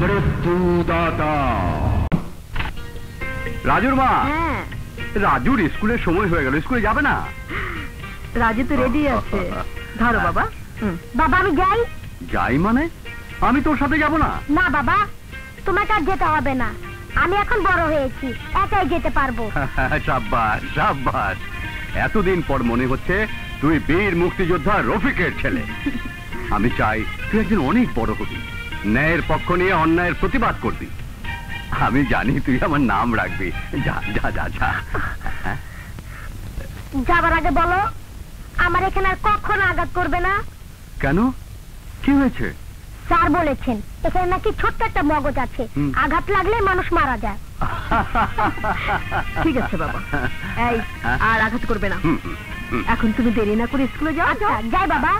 মৃত্যুদাতা। রাজুর মা, রাজুর স্কুলের সময় হয়ে গেল, স্কুলে যাবে না? রাজু তো রেডি আছে। ধরো বাবা। বাবা আমি যাই। যাই মানে? আমি তোর সাথে যাব না। না বাবা, তোমাকে আর যেতে হবে না, আমি এখন বড় হয়েছি, একাই যেতে পারবো। সাব্বাস সাব্বাস, এতদিন পর মনে হচ্ছে তুই বীর মুক্তিযোদ্ধা রফিকের ছেলে। আমি চাই তুই একদিন অনেক বড় হবি, ন্যায়ের পক্ষ নিয়ে অন্যায়ের প্রতিবাদ করবি। আমি জানি তুই আমার নাম রাখবি। যা যা যা যা। যাবার আগে বলো, আমার এখানে আর কখনো আঘাত করবে না। কেন, কি হয়েছে? স্যার বলেছেন এখানে নাকি ছোট্ট একটা মগজ আছে, আঘাত লাগলে মানুষ মারা যায়। ঠিক আছে বাবা, এই আর আঘাত করবে না। এখন তুমি দেরি না করে স্কুলে যাও। আচ্ছা যাই বাবা।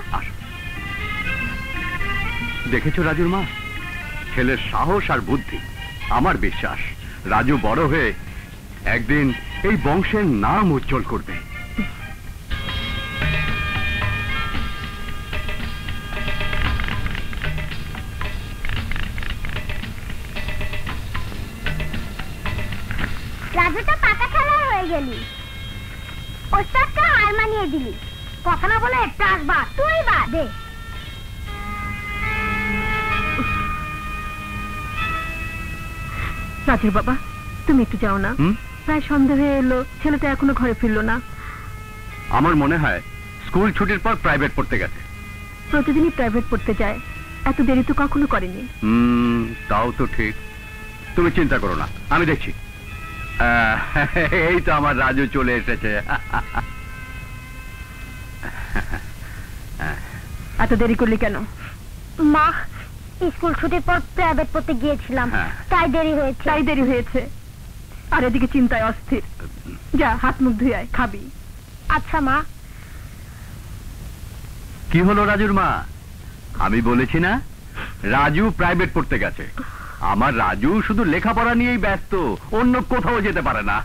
দেখেছো রাজুর মা, ছেলের সাহস আর বুদ্ধি। আমার বিশ্বাস রাজু বড় হয়ে একদিন এই বংশের নাম উজ্জ্বল করবে। রাজু তো পাকা খেলা হয়ে গেলি, ওস্তাদকে হার মানিয়ে দিলি। কথা না বলে একটা আসবা, তুই বা দে। রাজুর বাবা, তুমি একটু যাও না, প্রায় সন্ধ্যা হয়ে এলো, ছেলেটা এখনো ঘরে ফিরলো না। আমার মনে হয় স্কুল ছুটির পর প্রাইভেট পড়তে গেছে। প্রতিদিনই প্রাইভেট পড়তে যায়, এত দেরি তো কখনো করেনি। তাও তো ঠিক, তুমি চিন্তা করো না, আমি দেখছি। এই তো আমার রাজু চলে এসেছে। এত দেরি করলি কেন? মা, স্কুল ছুটির পর প্রাইভেট পড়তে গিয়েছিলাম, তাই দেরি হয়েছে। আর এদিকে চিন্তায় অস্থির। যা হাত মুখ ধুয়ে আয়, খাবি। আচ্ছা মা। কি হলো রাজুর মা? আমি বলেছি না রাজু প্রাইভেট পড়তে গেছে। আমার রাজু শুধু লেখাপড়া নিয়েই ব্যস্ত, অন্য কোথাও যেতে পারে না।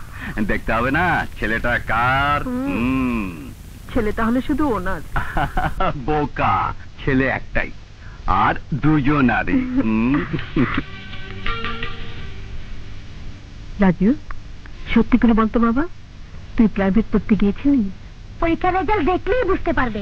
দেখতে হবে না ছেলেটা কার। ছেলে তাহলে শুধু ওনার? বোকা, ছেলে একটাই আর দুজন আরে। রাজু, সত্যি করে বলতো বাবা, তুই প্রাইভেট পড়তে গিয়েছিলি? পরীক্ষার রেজাল্ট দেখলেই বুঝতে পারবে।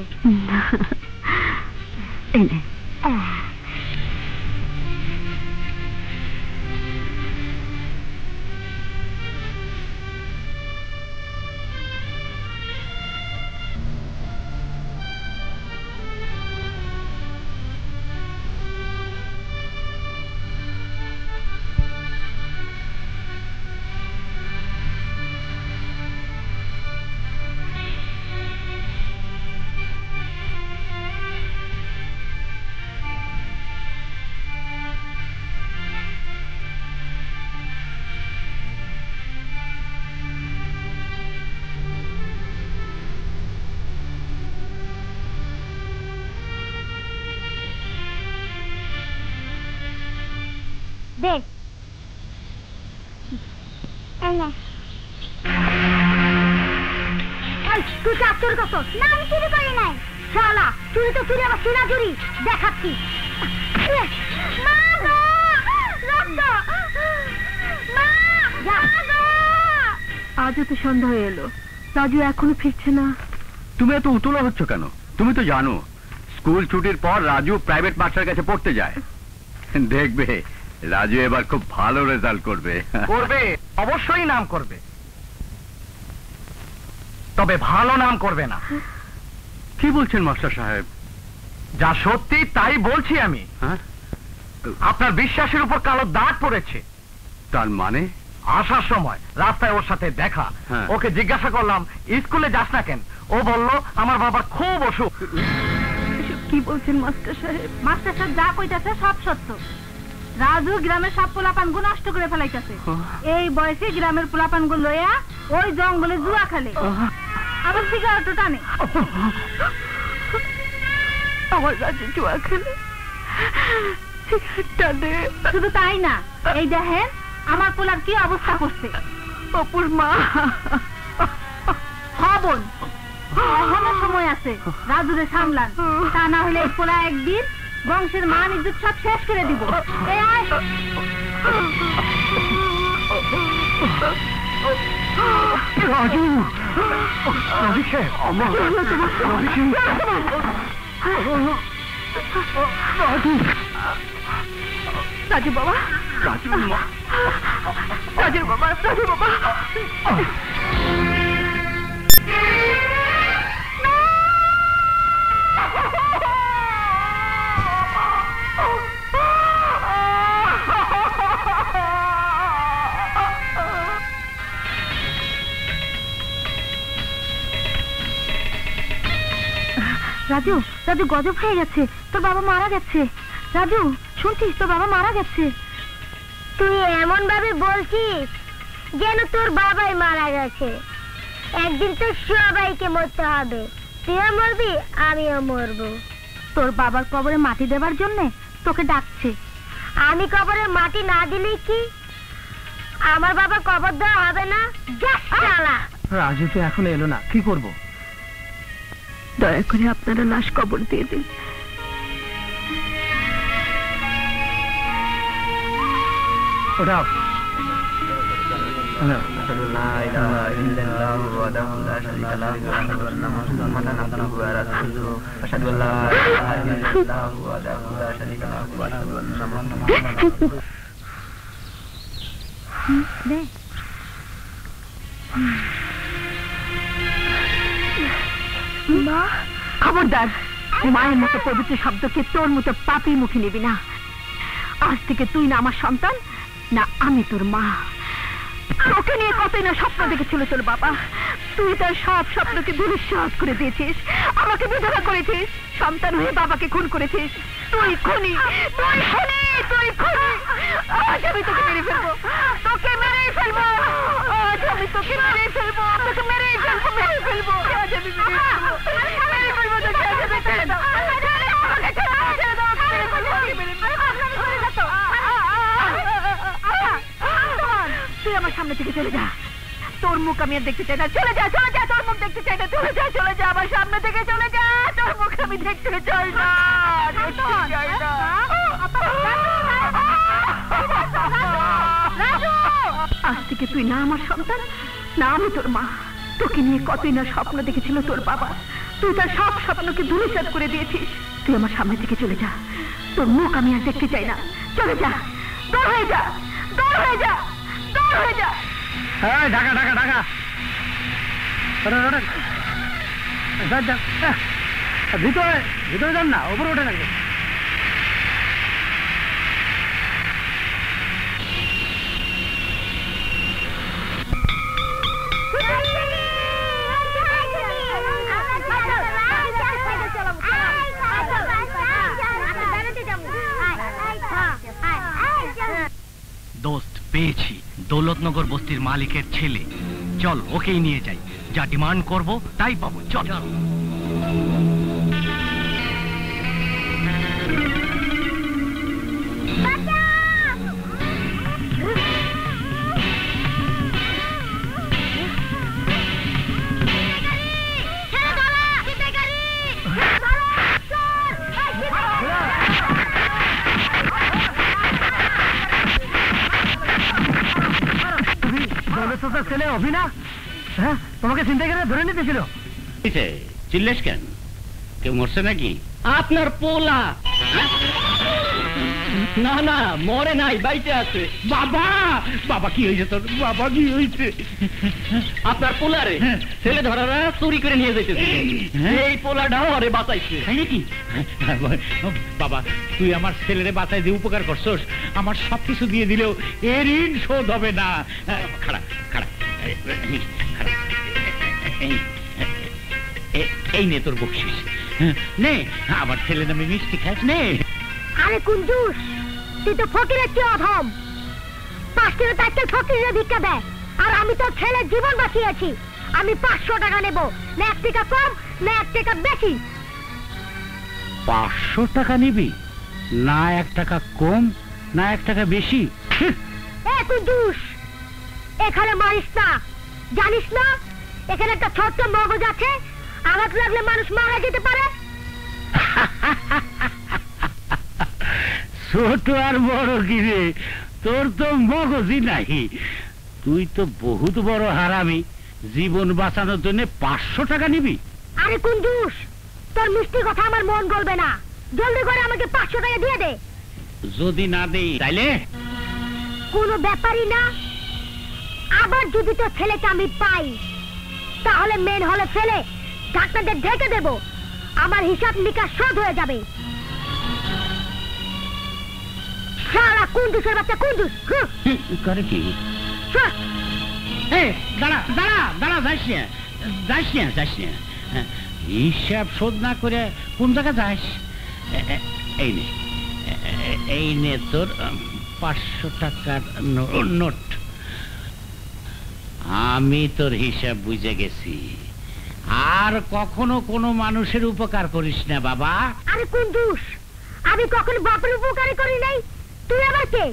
দেখ তুই কাজ চুরি করছো? না আমি চুরি করি নাই। শালা চুরি তো চুরি, আবার সিনা চুরি দেখাচ্ছি। আজও তো সন্ধ্যা হয়ে এলো, রাজু এখনো ফিরছে না। তুমি এত উতলা হচ্ছ কেন? তুমি তো জানো স্কুল ছুটির পর রাজু প্রাইভেট মাস্টার কাছে পড়তে যায়। দেখবে রাজু এবার খুব ভালো রেজাল্ট করবে। করবে, অবশ্যই নাম করবে, তবে ভালো নাম করবে না। কি বলছেন মাস্টার সাহেব? যা সত্যি তাই বলছি আমি। আপনার বিশ্বাসের উপর কালো দাগ পড়েছে। তার মানে? আসার সময় রাস্তায় ওর সাথে দেখা, ওকে জিজ্ঞাসা করলাম স্কুলে যাস না কেন, ও বলল আমার বাবার খুব অসুখ। কি বলছেন মাস্টার সাহেব? মাস্টার সাহেব যা কইতাছে সব সত্য। রাজু গ্রামের সব পোলাপানগুলো নষ্ট করে ফেলাইতেছে। এই বয়সে গ্রামের পোলাপানগুলো লইয়া ওই জঙ্গলে জুয়া খেলে, আবার সিগারেটও টানে। আমার রাজু জুয়া খেলে, সিগারেট টানে। শুধু তাই না, এই দেখেন আমার পোলার কি অবস্থা করছে। অপুর মা। বোন, এখনো সময় আছে, রাজুরে সামলান, তা না হলে এই পোলা একদিন বংশের মান ইজ্জত সব শেষ করে দিব। এই আয়। রাজু, রাজু সাহেব, রাজু সাহেব, রাজু, রাজু বাবা, রাজু রাজুর বাবা, রাজু বাবা। রাজু, রাজু গজব হয়ে গেছে, তোর বাবা মারা গেছে। রাজু শুনছিস, তোর বাবা মারা গেছে। তুই এমন ভাবে বলছিস যেন তোর বাবাই মারা গেছে। একদিন তো সবাইকে মরতে হবে, তুইও মরবি আমিও মরবো। তোর বাবার কবরে মাটি দেবার জন্য তোকে ডাকছে। আমি কবরে মাটি না দিলেই কি আমার বাবার কবর দেওয়া হবে না? যা শালা। রাজু তো এখন এলো না, কি করব? দয়া করে আপনারা লাশ কবর দিয়ে দিন। ওটাও মা, খবরদার, মায়ের মতো পবিত্র শব্দকে তোর মতো পাপি মুখে নিবি না। আজ থেকে তুই না আমার সন্তান, না আমি তোর মা। তোকে নিয়ে কতই না স্বপ্ন দেখেছিল তোর বাবা, তুই তার সব স্বপ্নকে দুরুৎসাহ করে দিয়েছিস, আমাকে বিধবা করেছিস, সন্তান হয়ে বাবাকে খুন করেছিস। তুই খুনি, তুই খুনি, তুই খুনি। আজ আমি তোকে মেরে ফেলবো, তোকে মেরেই ফেলবো। আজ আমি তোকে মেরে ফেলবো, তোকে মেরেই ফেলবো, মেরে ফেলবো। আজ আমি মেরে ফেলবো, মেরে ফেলবো তোকে। আজ আমি ছেড়ে দাও, আমাকে ছেড়ে দাও, মেরে ফেলবো, মেরে ফেলবো। তুই আমার সামনে থেকে চলে যা, তোর মুখ আমি আর দেখতে চাই না। চলে যা, চলে যা, তোর মুখ দেখতে চাই না। চলে যা, চলে যা, আমার সামনে থেকে চলে যা, তোর মুখ আমি দেখতে চাই না, দেখতে চাই না। আজ থেকে তুই না আমার সন্তান, না আমি তোর মা। তোকে নিয়ে কতই না স্বপ্ন দেখেছিল তোর বাবা, তুই তার সব স্বপ্নকে ধূলিসাৎ করে দিয়েছিস। তুই আমার সামনে থেকে চলে যা, তোর মুখ আমি আর দেখতে চাই না। চলে যা, দূর হয়ে যা, দূর হয়ে যা, দূর হয়ে যা। হ্যাঁ, ঢাকা ঢাকা ঢাকা, ভিতরে ভিতরে যান না, ওপরে ওঠে থাকবে। দোস্ত, পেয়েছি, দৌলতনগর বস্তির মালিকের ছেলে। চল, ওকেই নিয়ে যাই, যা ডিমান্ড করব তাই পাবো। চল। ছেলে অভিনা, হ্যাঁ, তোমাকে চিন্তা করে ধরে নিতেছিল। চিল্লেস কেন? কেউ মরছে নাকি? আপনার পোলা? না না, মরে নাই, বাইতে আছে। বাবা, বাবা কি হয়েছে তোর? বাবা কি হয়েছে? আপনার পোলারে ছেলে ধরারা চুরি করে নিয়ে যাইতেছে, এই পোলাটাও আরে বাঁচাইছে। নাকি? বাবা, তুই আমার ছেলেরে বাঁচাই দিয়ে উপকার করছস, আমার সবকিছু দিয়ে দিলেও এর ঋণ শোধ হবে না। খারাপ খারাপ, এই নে তোর বকশিস, নে। আমার ছেলে নামে মিষ্টি খাস, নে। আরে কুঞ্জুস, তুই তো ফকিরের চেয়ে অধম। 5 কিলো টাকা ফকিরের ভিক্ষা দেয়, আর আমি তো ছেলের জীবন বাঁচিয়েছি। আমি 500 টাকা নেব, না 1 টাকা কম, না 1 টাকা বেশি। 500 টাকা নিবি? না 1 টাকা কম, না 1 টাকা বেশি। এ কুঞ্জুস, এখানে মারিস না, জানিস না এখানে একটা ছোট্ট মগজ আছে, আঘাত লাগলে মানুষ মারা যেতে পারে। ছোট আর বড় কি রে, তোর তো মগজই নাই। তুই তো বহুত বড় হারামি, জীবন বাঁচানোর জন্য 500 টাকা নিবি? আরে কুঞ্জুস, তোর মিষ্টি কথা আমার মন গলবে না, জলদি করে আমাকে 500 টাকা দিয়ে দে। যদি না দেই তাইলে? কোনো ব্যাপারই না। আবার যদি তোর ছেলেকে আমি পাই, তাহলে মেন হলে ফেলে ডাক্তারদের ঢেকে দেব, আমার হিসাব নিকাশ শোধ হয়ে যাবে। সারা কুঞ্জুসের বাচ্চা কুঞ্জুস করে কি? দাঁড়া দাঁড়া দাঁড়া, যাইস না যাইস না যাইস না, হিসাব শোধ না করে কোন জায়গায় যাস? এই নে, এই নে তোর 500 টাকার নোট। আমি তোর হিসাব বুঝে গেছি, আর কখনো কোনো মানুষের উপকার করিস না বাবা। আরে কুঞ্জুস, আমি কখনো বাপের উপকারই করি নাই, তুই আবার কে?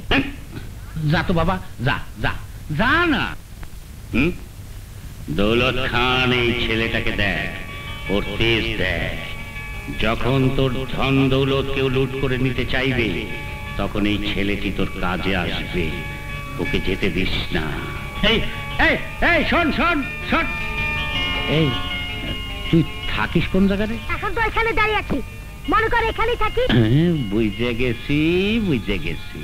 যা তো বাবা, যা যা যা না। দৌলত খান এই ছেলেটাকে দেখ, ওর তেজ দেখ। যখন তোর ধন দৌলত কেউ লুট করে নিতে চাইবে, তখন এই ছেলেটি তোর কাজে আসবে, ওকে যেতে দিস না। এই এই এই শোন শোন শোন, এই তুই থাকিস কোন জায়গায়? এখন তো এখানে দাঁড়িয়ে আছি, মনে কর এখানেই থাকি। বুঝে গেছি বুঝে গেছি,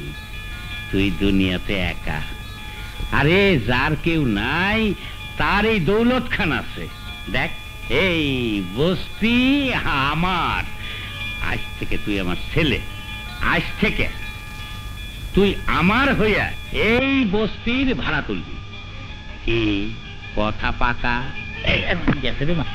তুই দুনিয়াতে একা। আরে যার কেউ নাই, তার এই দৌলত খান আছে। দেখ, এই বস্তি আমার। আজ থেকে তুই আমার ছেলে, আজ থেকে তুই আমার হইয়া এই বস্তির ভাড়া তুলবি। কি কথা পাকা? গেছে রে মা।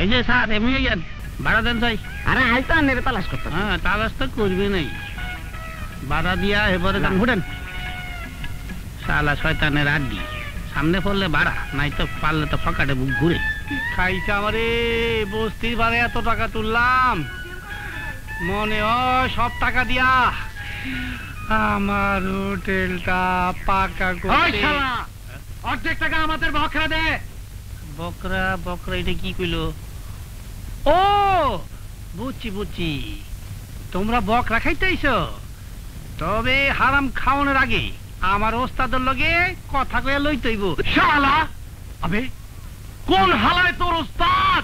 এই যে স্যার, এমনি ভাড়া দেন চাই। আরে আইতা নেবে তালাশ করতে। হ্যাঁ, তালাশ তো করবি নাই, ভাড়া দিয়া এবারে দাম ঘুরেন। শালা শয়তানের আড্ডি, সামনে পড়লে ভাড়া, নাই তো পারলে তো ফকাটে বুক ঘুরে খাইছে আমারে। বস্তির ভাড়া এত টাকা তুললাম, মনে হয় সব টাকা দিয়া আমার হোটেলটা পাকা করে। অর্ধেক টাকা আমাদের বকরা দে। বকরা বকরা এটা কি কইলো? ও বুঝছি বুঝছি, তোমরা বকরা খাইতেইছো, তবে হারাম খাওয়ানোর আগে আমার ওস্তাদের লগে কথা কইয়া লইতেইব। শালা, আবে কোন হালায় তোর ওস্তাদ?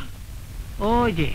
ওই যে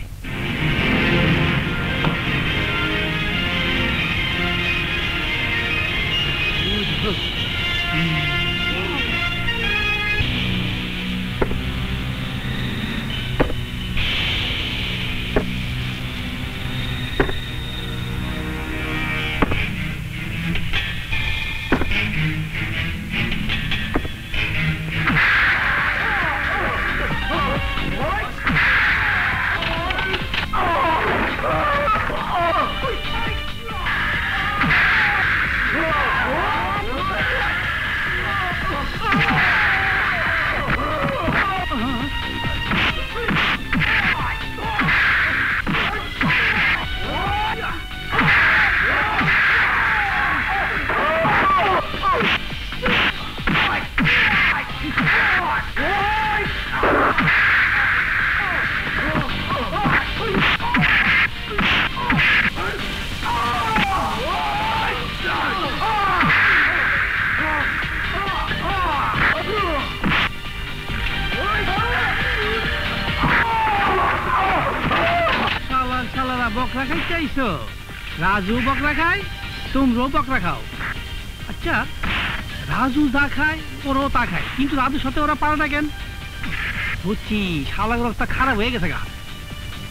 বকরা খাই চাইছো? রাজু বকরা খায়, তোমরাও বকরা খাও। আচ্ছা, রাজু যা খায় ওরাও তা খায়, কিন্তু রাজুর সাথে ওরা পারে না কেন? বুঝছি, শালার অবস্থা খারাপ হয়ে গেছে গা।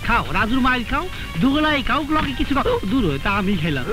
খাও, রাজুর মাইল খাও, দুগলাই খাও, লগে কিছু খাও, দূর হয়ে তা আমি খেলাম।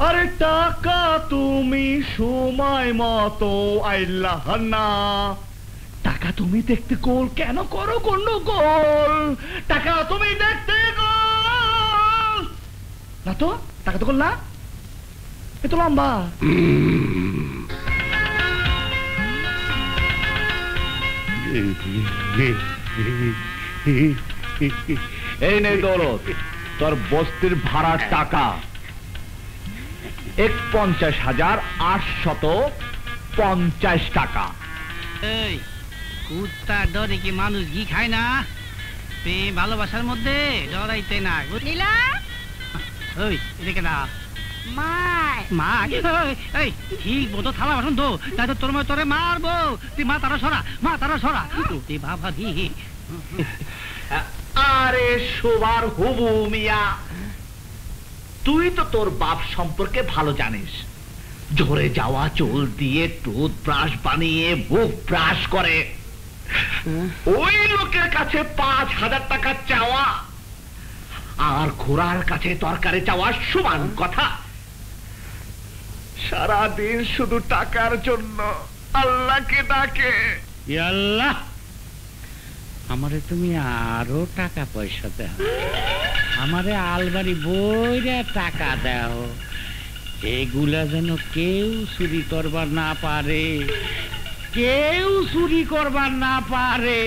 আরে টাকা তুমি সময় মতো আইলা না, টাকা তুমি দেখতে গোল কেন করো গন্ডগোল? টাকা তুমি দেখতে গোল না তো, টাকা তো গোল না, এ তো লম্বা। এই নেই দৌলত, তোর বস্তির ভাড়ার টাকা ৫১,৮৫০ টাকা। এই কুত্তা ডরে কি মানুষ ঘি খায় না? প্রেম ভালোবাসার মধ্যে ডরাইতে না। নীলা, ওই এদিকে না মা মা, এই ঠিক মতো থালা বাসন তো, তাই তো তোর মা তোরে মারবো। তুই মা তারা সরা, মা তারা সরা। তুই বাবা দি। আরে শোবার হুবু মিয়া, তুই তো তোর বাপ সম্পর্কে ভালো জানিস। ঝরে যাওয়া চুল দিয়ে টুথব্রাশ বানিয়ে মুখ ব্রাশ করে। ওই লোকের কাছে ৫,০০০ টাকা চাওয়া আর ঘোড়ার কাছে তরকারি চাওয়া সমান কথা। সারাদিন শুধু টাকার জন্য আল্লাহকে ডাকে। আল্লাহ, আমারে তুমি আরো টাকা পয়সা দাও, আমারে আলমারি বইরা টাকা দাও, এগুলা যেন কেউ চুরি করবার না পারে, কেউ চুরি করবার না পারে।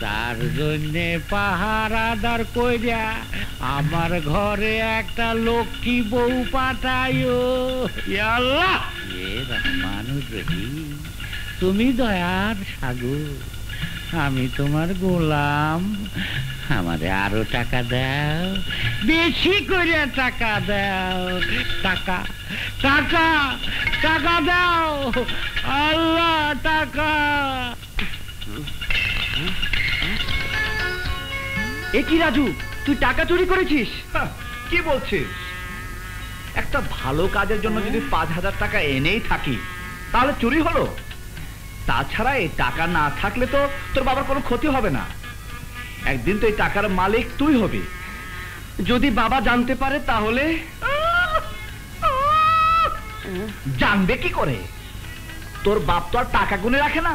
তার জন্যে পাহারাদার কইরা আমার ঘরে একটা লক্ষ্মী বউ পাঠাইও। আল্লাহ, এ রহমানুর রহিম, তুমি দয়ার সাগর, আমি তোমার গোলাম, আমারে আরো টাকা দাও, বেশি করে টাকা দাও, টাকা টাকা টাকা দাও আল্লাহ, টাকা। এ কি রাজু, তুই টাকা চুরি করেছিস? কি বলছিস? একটা ভালো কাজের জন্য যদি ৫,০০০ টাকা এনেই থাকি তাহলে চুরি হলো? তাছাড়া এই টাকা না থাকলে তো তোর বাবার কোনো ক্ষতি হবে না। একদিন তো এই টাকার মালিক তুই হবি। যদি বাবা জানতে পারে তাহলে? জানবে কি করে? তোর বাপ তো আর টাকা গুনে রাখে না।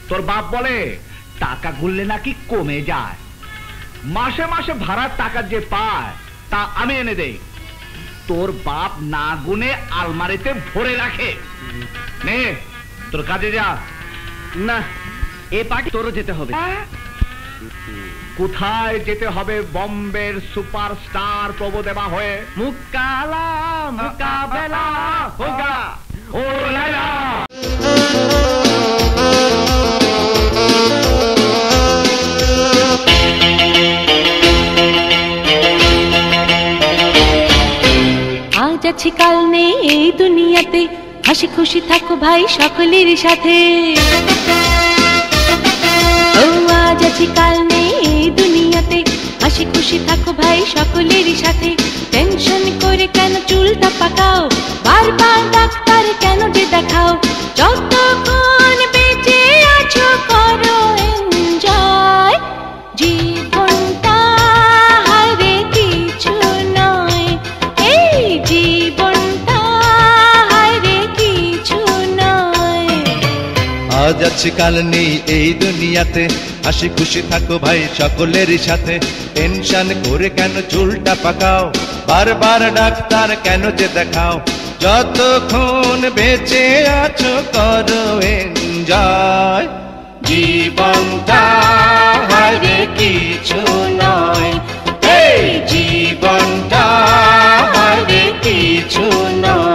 তোর বাপ বলে টাকা গুনলে নাকি কমে যায়। মাসে মাসে ভাড়ার টাকা যে পায় তা আমি এনে দেই। তোর বাপ না গুনে আলমারিতে ভরে রাখে। নে তোর কাজে যা। না, এ পার্টি তোরও যেতে হবে। কোথায় যেতে হবে? বম্বের সুপারস্টার প্রভুদেবা হয়ে। মুকালা মুকাবেলা হোগা ও লাইলা। আজ আছি কাল নেই এই দুনিয়াতে, হাসি খুশি থাকো ভাই সকলের সাথে। ও আজ আছি কাল নেই এই দুনিয়াতে, হাসি খুশি থাকো ভাই সকলের সাথে। টেনশন করে কেন চুলটা পাকাও, বারবার ডাক্তার কেন যে দেখাও, যতক্ষণ বেঁচে আছো করো এনজয়। জীবনটা হারে কিছু নয়, এই জীবনটা হারে কিছু নয়। আজ আছি কাল নেই এই দুনিয়াতে, হাসি খুশি থাকো ভাই সকলের সাথে। টেনশন করে কেন চুলটা পাকাও, বারবার ডাক্তার কেন যে দেখাও, যতক্ষণ বেঁচে আছো করো এনজয়। জীবনটা হারে কিছু নয়, এই জীবনটা হারে কিছু নয়।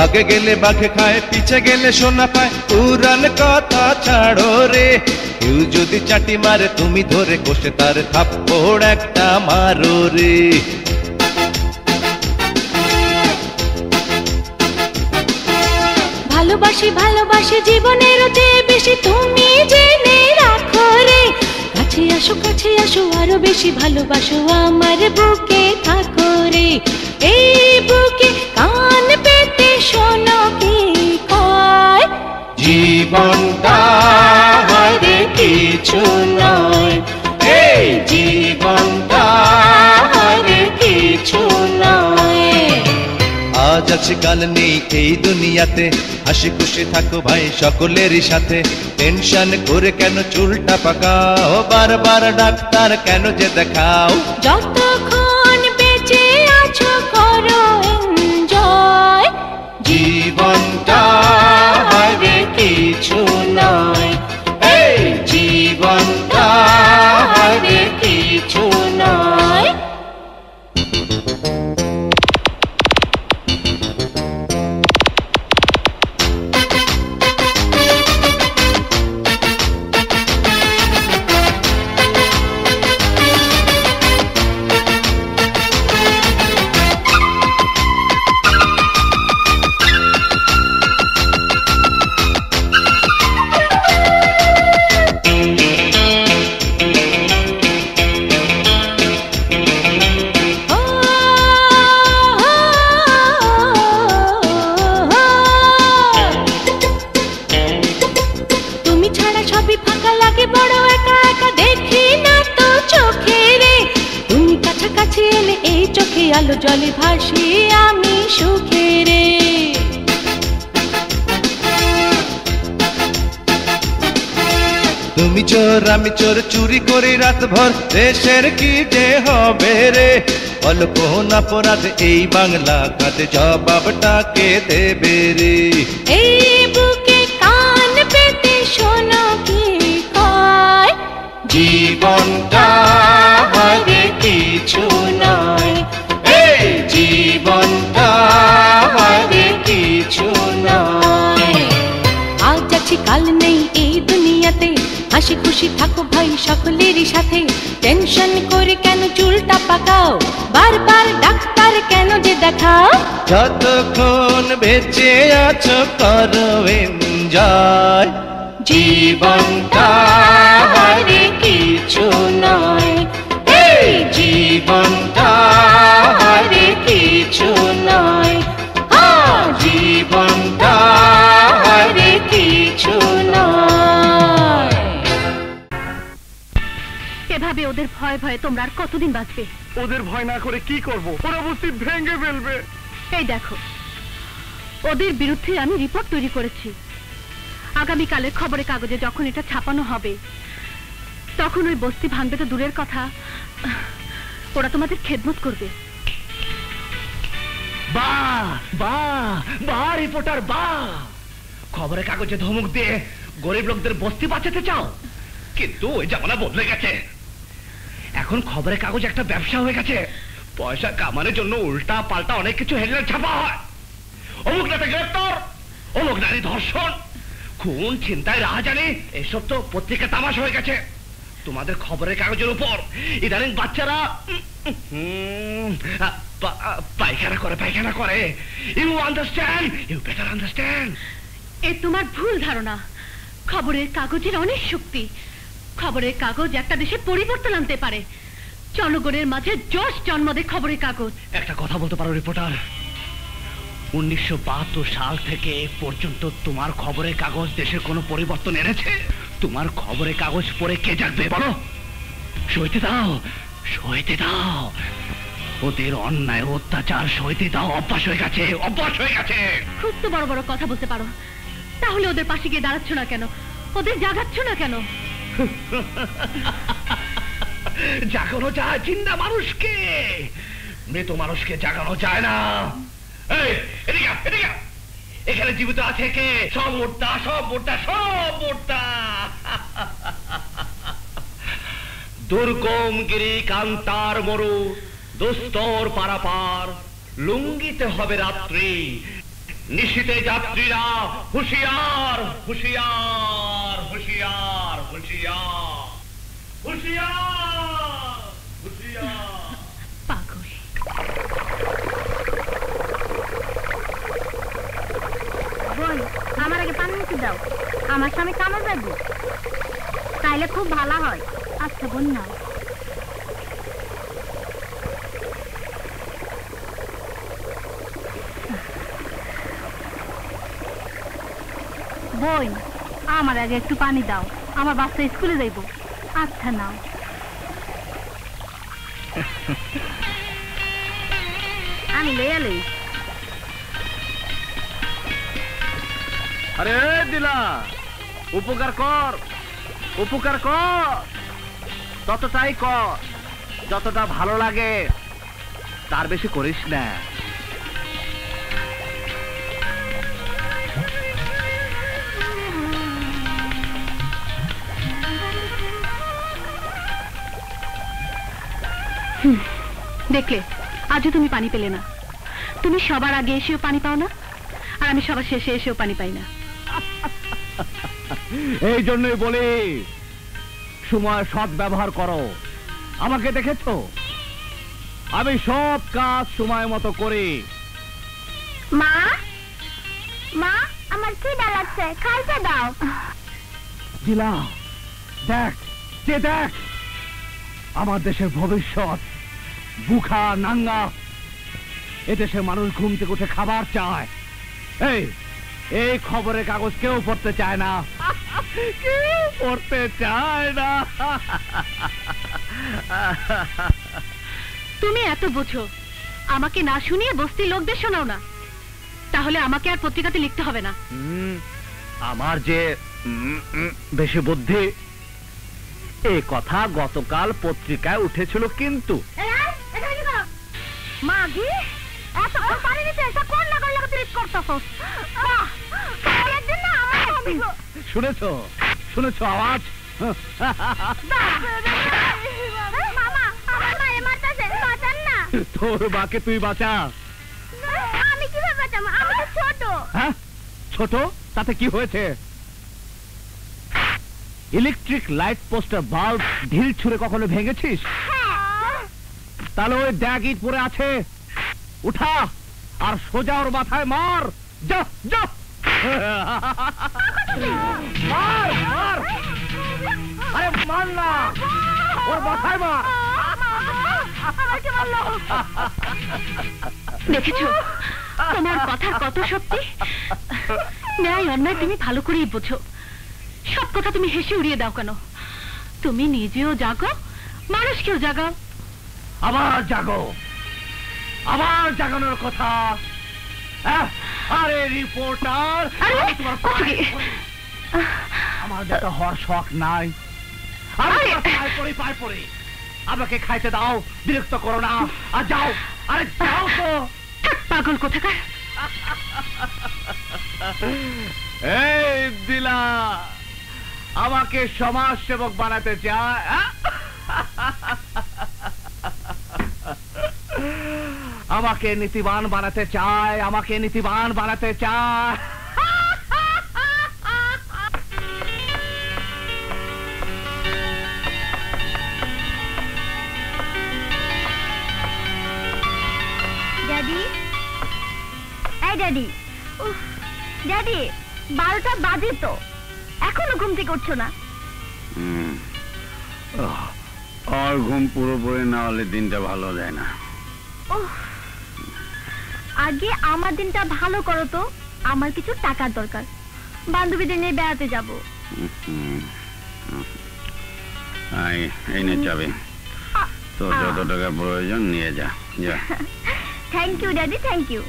আগে গেলে বাঘে খায়, পিছে গেলে সোনা পায়, পুরান কথা ছাড়ো রে। কেউ যদি চাটি মারে তুমি ধরে কষে তার থাপ্পড় একটা মারো রে। ভালোবাসি ভালোবাসি জীবনের চেয়ে বেশি তুমি জেনে রাখো রে। কাছে আসো আরো বেশি ভালোবাসো, আমার বুকে থাকো রে। এই বুকে কান পেতে শোনো কি কয়, জীবনটা হারে কিছু নয়, এই জীবনটা হারে কিছু নয়। আজ আছে কাল নেই এই দুনিয়াতে, হাসি খুশি থাকো ভাই সকলের সাথে। টেনশন করে কেন চুলটা পাকাও, বারবার ডাক্তার কেন যে দেখাও, যতক্ষণ বেঁচে আছো করো এনজয়। জীবনটা হারে কিছু নয়, এই জীবনটা হারে কিছু নয়। আলো জলে ভাসি আমি সুখে রে। তুমি চোর আমি চোর, চুরি করি রাত ভর, দেশের কি যে হবে রে। অল্প অপরাধ এই বাংলা কাঁদে, জবাবটাকে দেবে রে। এই বুকে কান পেতে শোনো কি কয়, জীবনটা হারে কিছু নয়, এই জীবনটা হারে কিছু নয়। আজ আছি কাল নেই এই দুনিয়াতে, হাসি খুশি থাকো ভাই সকলের সাথে। টেনশন করে কেন চুলটা পাকাও, বারবার ডাক্তার কেন যে দেখাও, যতক্ষণ বেঁচে আছো করো এনজয়। জীবনটা হারে কিছু নয়, এই জীবনটা হারে কিছু নয়, জীবনটা হারে কিছু নয়। এভাবে ওদের ভয়ে ভয়ে তোমরা আর কতদিন বাঁচবে? ওদের ভয় না করে কি করব? ওরা বস্তি ভেঙে ফেলবে। এই দেখো, ওদের বিরুদ্ধে আমি রিপোর্ট তৈরি করেছি। আগামীকালের খবরের কাগজে যখন এটা ছাপানো হবে, তখন ওই বস্তি ভাঙবে তো দূরের কথা, ওরা তোমাদের খেদমত করবে। বাহ বাহ বাহ রিপোর্টার বাহ! খবরের কাগজে ধমক দিয়ে গরিব লোকদের বস্তি বাঁচাতে চাও, কিন্তু ওই জামানা বদলে গেছে। এখন খবরের কাগজ একটা ব্যবসা হয়ে গেছে। পয়সা কামানোর জন্য উল্টা পাল্টা অনেক কিছু হেডলাইন ছাপা হয়। অমুক নেতা গ্রেপ্তার, অমুক নারী ধর্ষণ, খুন, ছিনতাই, রাহাজানি, এসব তো পত্রিকা তামাশা হয়ে গেছে। তোমাদের খবরের কাগজের উপর ইদানিং বাচ্চারা পায়খানা করে। You understand, you better understand. এ তোমার ভুল ধারণা। খবরের কাগজের অনেক শক্তি। খবরের কাগজ একটা দেশে পরিবর্তন আনতে পারে। জনগণের মাঝে জোশ জন্ম দেয় খবরের কাগজ। একটা কথা বলতে পারো রিপোর্টার, 1972 সাল থেকে পর্যন্ত তোমার খবরের কাগজ দেশের কোনো পরিবর্তন এনেছে? তোমার খবরের কাগজ পড়ে কে জাগবে বলো? সইতে দাও, সইতে দাও। ওদের অন্যায় অত্যাচার সইতে দাও। অভ্যাস হয়ে গেছে, অভ্যাস হয়ে গেছে। খুব তো বড় বড় কথা বলতে পারো, তাহলে ওদের পাশে গিয়ে দাঁড়াচ্ছ না কেন? ওদের জাগাচ্ছ না কেন? জাগানো যায় জিন্দা মানুষকে, মৃত মানুষকে জাগানো যায় না। এই, এদিকে আয়, এদিকে আয়। এখানে জীবিত আছে কে? সব মোটা, সব মোটা, সব মোটা। দুর্গম গিরি কান্তার মরু, দুস্তর পারাপার, লুঙ্গিতে হবে রাত্রি, নিশীতে যাত্রীরা হুঁশিয়ার, হুঁশিয়ার, হুঁশিয়ার, হুঁশিয়ার, হুঁশিয়ার, হুঁশিয়ার। পাগল। বোন, আমার আগে পানি মুখে দাও, আমার স্বামী কামড় যাবো, তাইলে খুব ভালো হয়। আচ্ছা বোন, নাও। বোন, আমার আগে একটু পানি দাও, আমার বাচ্চা স্কুলে যাইব। আচ্ছা নাও। আমি লইয়া লই। আরে দিলা, উপকার কর, উপকার কর, ততটাই কর যতটা ভালো লাগে, তার বেশি করিস না। দেখলে, আজও তুমি পানি পেলে না। তুমি সবার আগে এসেও পানি পাও না, আর আমি সবার শেষে এসেও পানি পাই না। এই জন্যই বলি, সময় সৎ ব্যবহার করো। আমাকে দেখেছো, আমি সব কাজ সময় মতো করি। মা, মা, আমার খিদা লাগছে, খাইতে দাও। দিলা, দেখ, যে দেখ, আমার দেশের ভবিষ্যৎ বুখা নাঙ্গা। এদেশের মানুষ ঘুম থেকে উঠে খাবার চায়। এই খবরের কাগজ কেউ পড়তে চায় না, কেউ পড়তে চায় না। তুমি এত বোঝো, আমাকে না শুনিয়ে বস্তির লোকদের শোনাও না, তাহলে আমাকে আর পত্রিকাতে লিখতে হবে না। আমার যে বেশি বুদ্ধি, এই কথা গতকাল পত্রিকায় উঠেছিল। কিন্তু মাগি, এত পানি নিতে এসে কোন না করলে তুই করতেছস? শুনেছো, শুনেছো আওয়াজ? মামা, আমার মায়ে মারতেছে, বাঁচান না। তোর বাকে তুই বাঁচা। আমি কিভাবে বাঁচাবো? আমি তো ছোট। হ্যাঁ, ছোট, তাতে কি হয়েছে? ইলেকট্রিক লাইট পোস্টার বাল্ব ঢিল ছুঁড়ে কখনো ভেঙেছিস? তাহলে ওই ড্যাগ ইট পড়ে আছে, উঠা আর সোজা ওর মাথায় মার। যা যা, মার মার, আরে মার না, ওর মাথায় মার। দেখেছো তোমার কথার কত সত্যি? ন্যায় অন্যায় তুমি ভালো করেই বোঝো, সব কথা তুমি হেসে উড়িয়ে দাও কেন? তুমি নিজেও জাগো মানুষকেও জাগাও। আবার জাগো, আবার জাগানোর কথা। আরে রিপোর্টার, তোমার আমার দেখা হওয়ার শখ নাই। পায় পড়ে আমাকে খাইতে দাও, বিরক্ত করো না। আর যাও, আরে যাও তো। পাগল কোথাকার। এই দিলা আমাকে সমাজ সেবক বানাতে চায়, আমাকে নীতিবান বানাতে চায়, আমাকে নীতিবান বানাতে চায়। ড্যাডি, এই ড্যাডি, উফ, ড্যাডি 12টা বাজে তো, এখনো ঘুম থেকে উঠছো না? আর ঘুম পুরোপুরি না হলে দিনটা ভালো যায় না। আগে আমার দিনটা ভালো করো তো, আমার কিছু টাকার দরকার, বান্ধবীদের নিয়ে বেড়াতে যাব। এই নে চাবি, তোর যত টাকা প্রয়োজন নিয়ে যা। যা। Thank you daddy, thank you.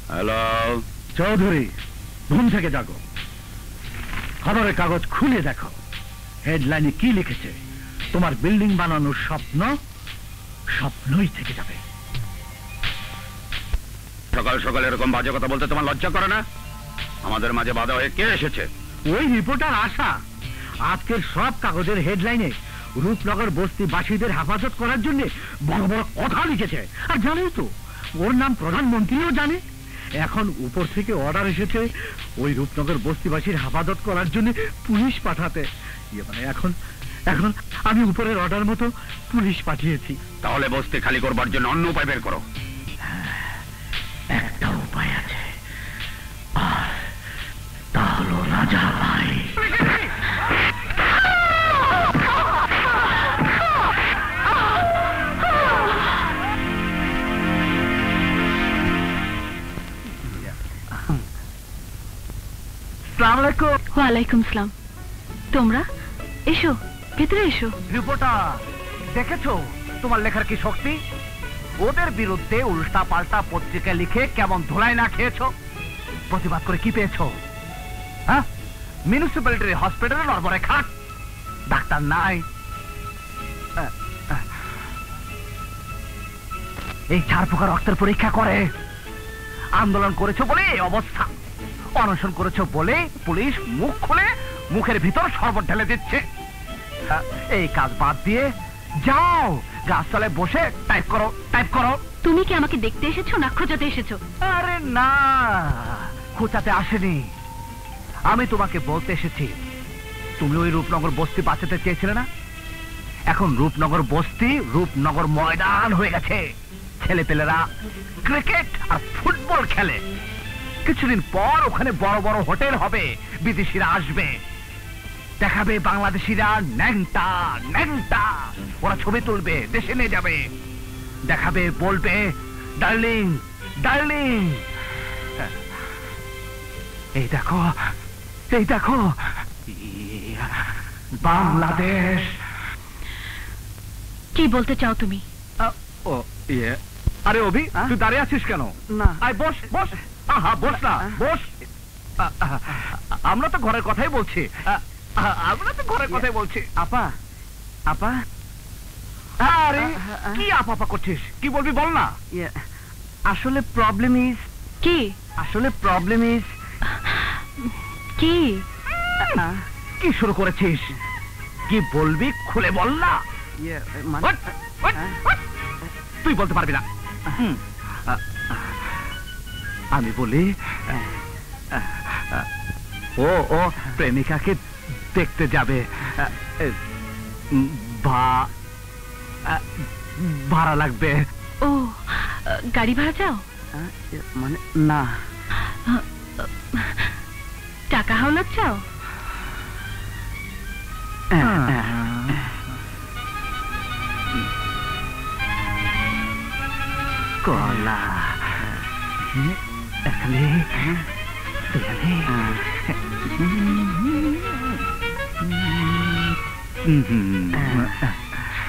Hello Chowdhury, ঘুম থেকে জাগো, খবরের কাগজ খুলে দেখো, হেডলাইনে কি লিখেছে। তোমার বিল্ডিং বানানোর স্বপ্ন স্বপ্নই থেকে যাবে। সকাল সকাল এরকম বাজে কথা বলতে তোমার লজ্জা করে না? আমাদের মাঝে বাধা হয়ে কে এসেছে? ওই রিপোর্টার আশা আজকের সব কাগজের হেডলাইনে রূপনগর বস্তিবাসীদের হেফাজত করার জন্য বড় বড় কথা লিখেছে। আর জানোই তো, ওর নাম প্রধানমন্ত্রীও জানে। এখন উপর থেকে অর্ডার এসেছে ওই রূপনগর বস্তিবাসীর হেফাজত করার জন্য পুলিশ পাঠাতে। মানে এখন এখন আমি উপরের অর্ডার মতো পুলিশ পাঠিয়েছি। তাহলে বস্তি খালি করবার জন্য অন্য উপায় বের করো। একটা উপায় আছে, আর তা হলো রাজা ভাই। ওয়ালাইকুম সালাম। তোমরা এসো, ভেতরে এসো। রিপোর্টার, দেখেছো তোমার লেখার কি শক্তি? ওদের বিরুদ্ধে উল্টা পাল্টা পত্রিকা লিখে কেমন ধুলাই না খেয়েছো? প্রতিবাদ করে কি পেয়েছো? হ্যাঁ, মিউনিসিপ্যালিটির হসপিটালে নড়বড়ে খাট, ডাক্তার নাই। এই 4 প্রকার রক্তের পরীক্ষা করে। আন্দোলন করেছো বলে এই অবস্থা, অনশন করেছো বলে পুলিশ মুখ খুলে মুখের ভিতর শরবত ঢেলে দিচ্ছে। এই কাজ বাদ দিয়ে যাও, গাছতলায় বসে টাইপ করো, টাইপ করো। তুমি কি আমাকে দেখতে এসেছো না খোঁজাতে এসেছো? আরে না, খোঁচাতে আসেনি, আমি তোমাকে বলতে এসেছি। তুমি ওই রূপনগর বস্তি বাঁচাতে চেয়েছিলে না? এখন রূপনগর বস্তি রূপনগর ময়দান হয়ে গেছে। ছেলেপেলেরা ক্রিকেট আর ফুটবল খেলে। কিছুদিন পর ওখানে বড় বড় হোটেল হবে, বিদেশিরা আসবে, দেখাবে বাংলাদেশিরা ন্যাংটা ন্যাংটা। ওরা ছবি তুলবে, দেশে নিয়ে যাবে, দেখাবে, বলবে ডার্লিং ডার্লিং। এই দেখো, এই দেখো বাংলাদেশ। কি বলতে চাও তুমি? আরে অভি, তুই দাঁড়িয়ে আছিস কেন? না, আয় বস বস। আহা, বস না, বস। আমরা তো ঘরের কথাই বলছি, আমরা তো ঘরের কথাই বলছি। আপা, আপা। আরে কি আপা করছিস? কি বলবি বল না। আসলে প্রবলেম ইজ কি? আসলে প্রবলেম ইজ কি? কি শুরু করেছিস? কি বলবি খুলে বল না। তুই বলতে পারবি না। আমি বলি, ও ও প্রেমিকাকে দেখতে যাবে, ভাড়া লাগবে। ও, গাড়ি ভাড়া চাও? মানে না, টাকা হাওলাত চাও? কল আল্লাহ এখানে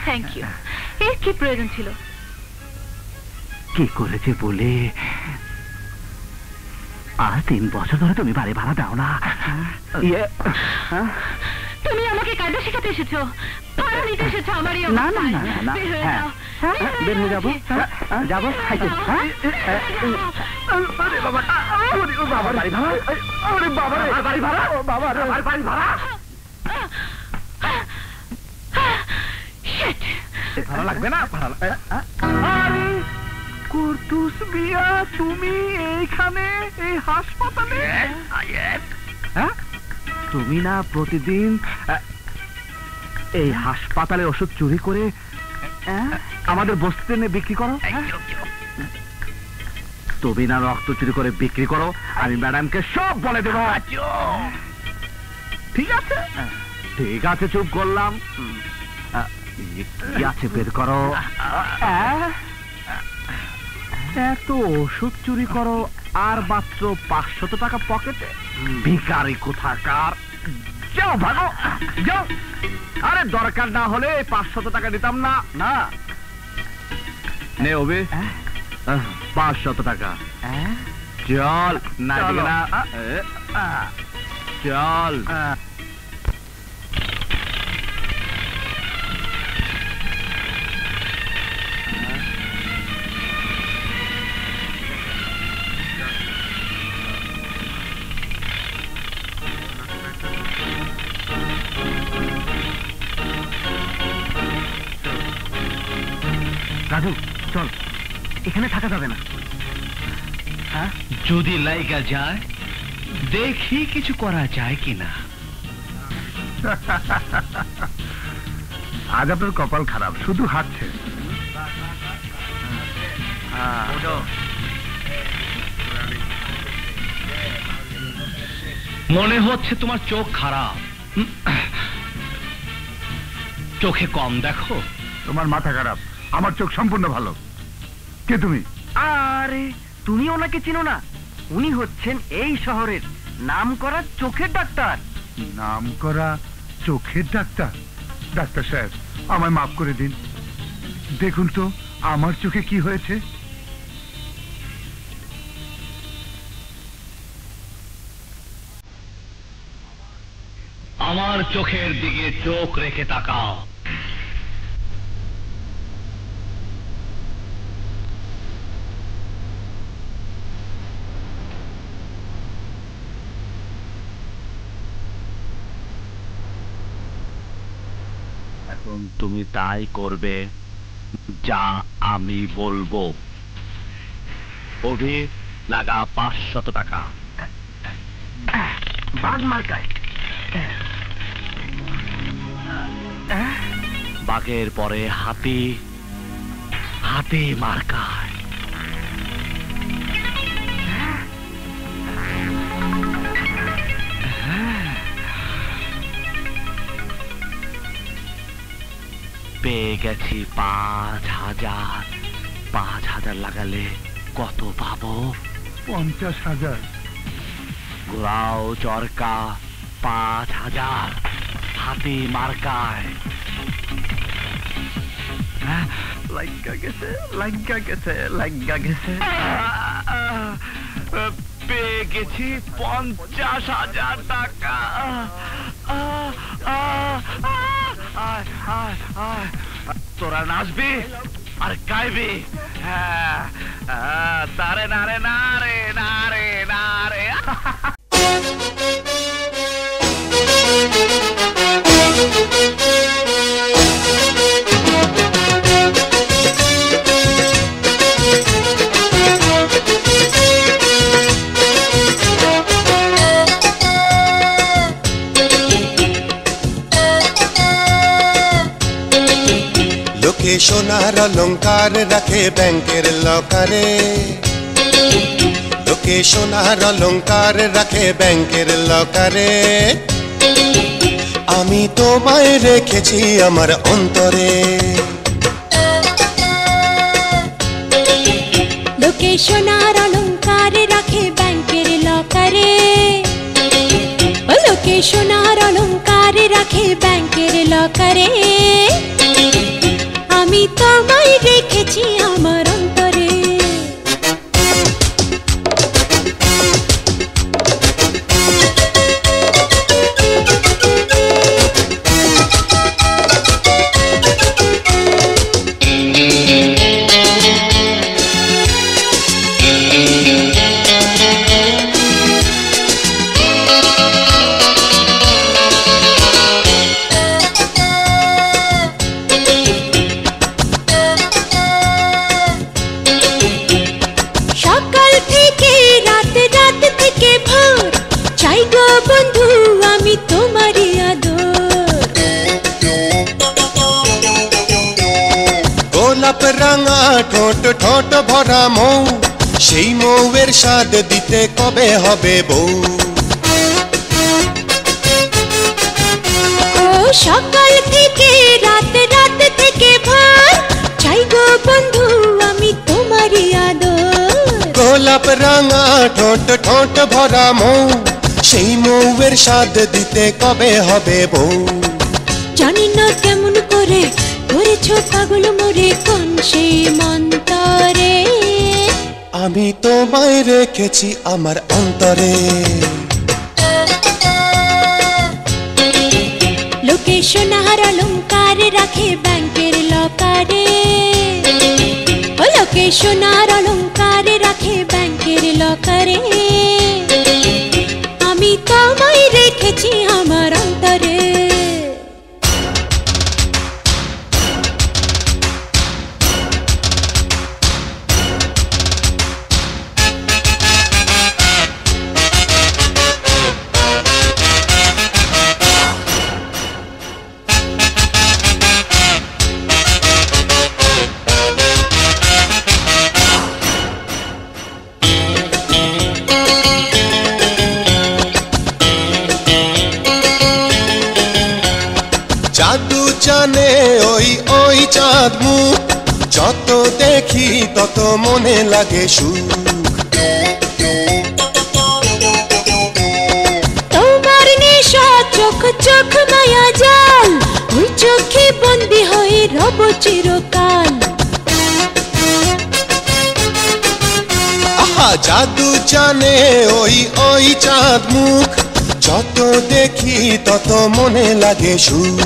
থ্যাংক ইউ। এর কি প্রয়োজন ছিল? কি করেছে বলে আর 3 বছর ধরে তুমি বাড়ি ভাড়া দাও না। তুমি আমাকে কায়দা শেখাতে এসেছো, ভাড়া নিতে এসেছো আমারই। না না না না, বের হয়ে যাবো যাবো খাইতে। বাড়ি ভাড়া, বাড়ি ভাড়া, বাড়ি ভাড়া ভাড়া লাগবে না। আরে কুর্তুস বিয়া, তুমি এইখানে এই হাসপাতালে? তুমি না প্রতিদিন এই হাসপাতালে ওষুধ চুরি করে আমাদের বস্তিতে নিয়ে বিক্রি করো? তুমি না রক্ত চুরি করে বিক্রি করো? আমি ম্যাডামকে সব বলে দেবো। ঠিক আছে ঠিক আছে, চুপ করলাম। কি আছে বের করো। এত ওষুধ চুরি করো আর মাত্র 500 টাকা পকেটে? ভিখারি কোথাকার, যাও ভাগো যাও। আরে দরকার না হলে 500 টাকা দিতাম না। না নে ওবে 500 টাকা। চল না চল। রাজু চল, এখানে থাকা যাবে না। যদি লাইগা যায় দেখি কিছু করা যায় কিনা। আজ আপনার কপাল খারাপ, শুধু হাঁটছে। মনে হচ্ছে তোমার চোখ খারাপ, চোখে কম দেখো। তোমার মাথা খারাপ, আমার চোখ সম্পূর্ণ ভালো। কে তুমি? আরে তুমি ওনাকে চিনো না? উনি হচ্ছেন এই শহরের নামকরা চোখের ডাক্তার। নামকরা চোখের ডাক্তার? ডাক্তার সাহেব আমায় মাফ করে দিন। দেখুন তো আমার চোখে কি হয়েছে। আমার চোখের দিকে চোখ রেখে তাকাও। এখন তুমি তাই করবে যা আমি বলবো। অভি লাগা 500 টাকা। বাঘ মার্কায়, বাঘের পরে হাতি, হাতি মার্কায়। পেয়ে গেছি 5000। 5000 লাগালে কত পাবো? 50,000। ঘোরাও চরকা 5000 হাতি মার্কায়। লাগা গেছে লাগা গেছে লাগা গেছে। পেয়ে গেছি 50,000 টাকা। তোরা নাচবি আর গাইবি? তারে নারে নারে নারে নারে। লোকে সোনার অলংকার রাখে ব্যাংকের লকারে। লোকে সোনার অলংকার রাখে ব্যাংকের লকারে। আমি তোমায় রেখেছি আমার অন্তরে। সোনার অলংকার রাখে ব্যাংকের লকারে, লোকে সোনার অলংকার রাখে ব্যাংকের লকারে। আমি তোমায় রেখেছি আমার অন্তরে। রাঙা ঠোঁট ঠোঁট ভরা মৌ, সেই মৌয়ের স্বাদ দিতে কবে হবে বউ? ও সকাল থেকে রাত, রাত থেকে ভোর, চাই গো বন্ধু আমি তোমারই আদর। গোলাপ রাঙা ঠোঁট ঠোঁট ভরা মৌ, সেই মৌয়ের স্বাদ দিতে কবে হবে বউ? জানি না কেমন করে করেছো পাগল মোরে কোন সেই মন্তরে। আমি তোমায় রেখেছি আমার অন্তরে। লোকে সোনার অলংকার রাখে ব্যাংকের লকারে, লোকে সোনার অলংকার রাখে ব্যাংকের লকারে। আমি তোমায় রেখেছি আমার অন্তরে। জানে ওই ওই চাঁদ মুখ, যত দেখি তত মনে লাগে সুখ। তোমার নেশা চোখ চোখ মায়া জাল, ওই চোখে বন্দি হয়ে রব চিরকাল। আহা জাদু জানে ওই ওই চাঁদ মুখ, যত দেখি তত মনে লাগে সুখ।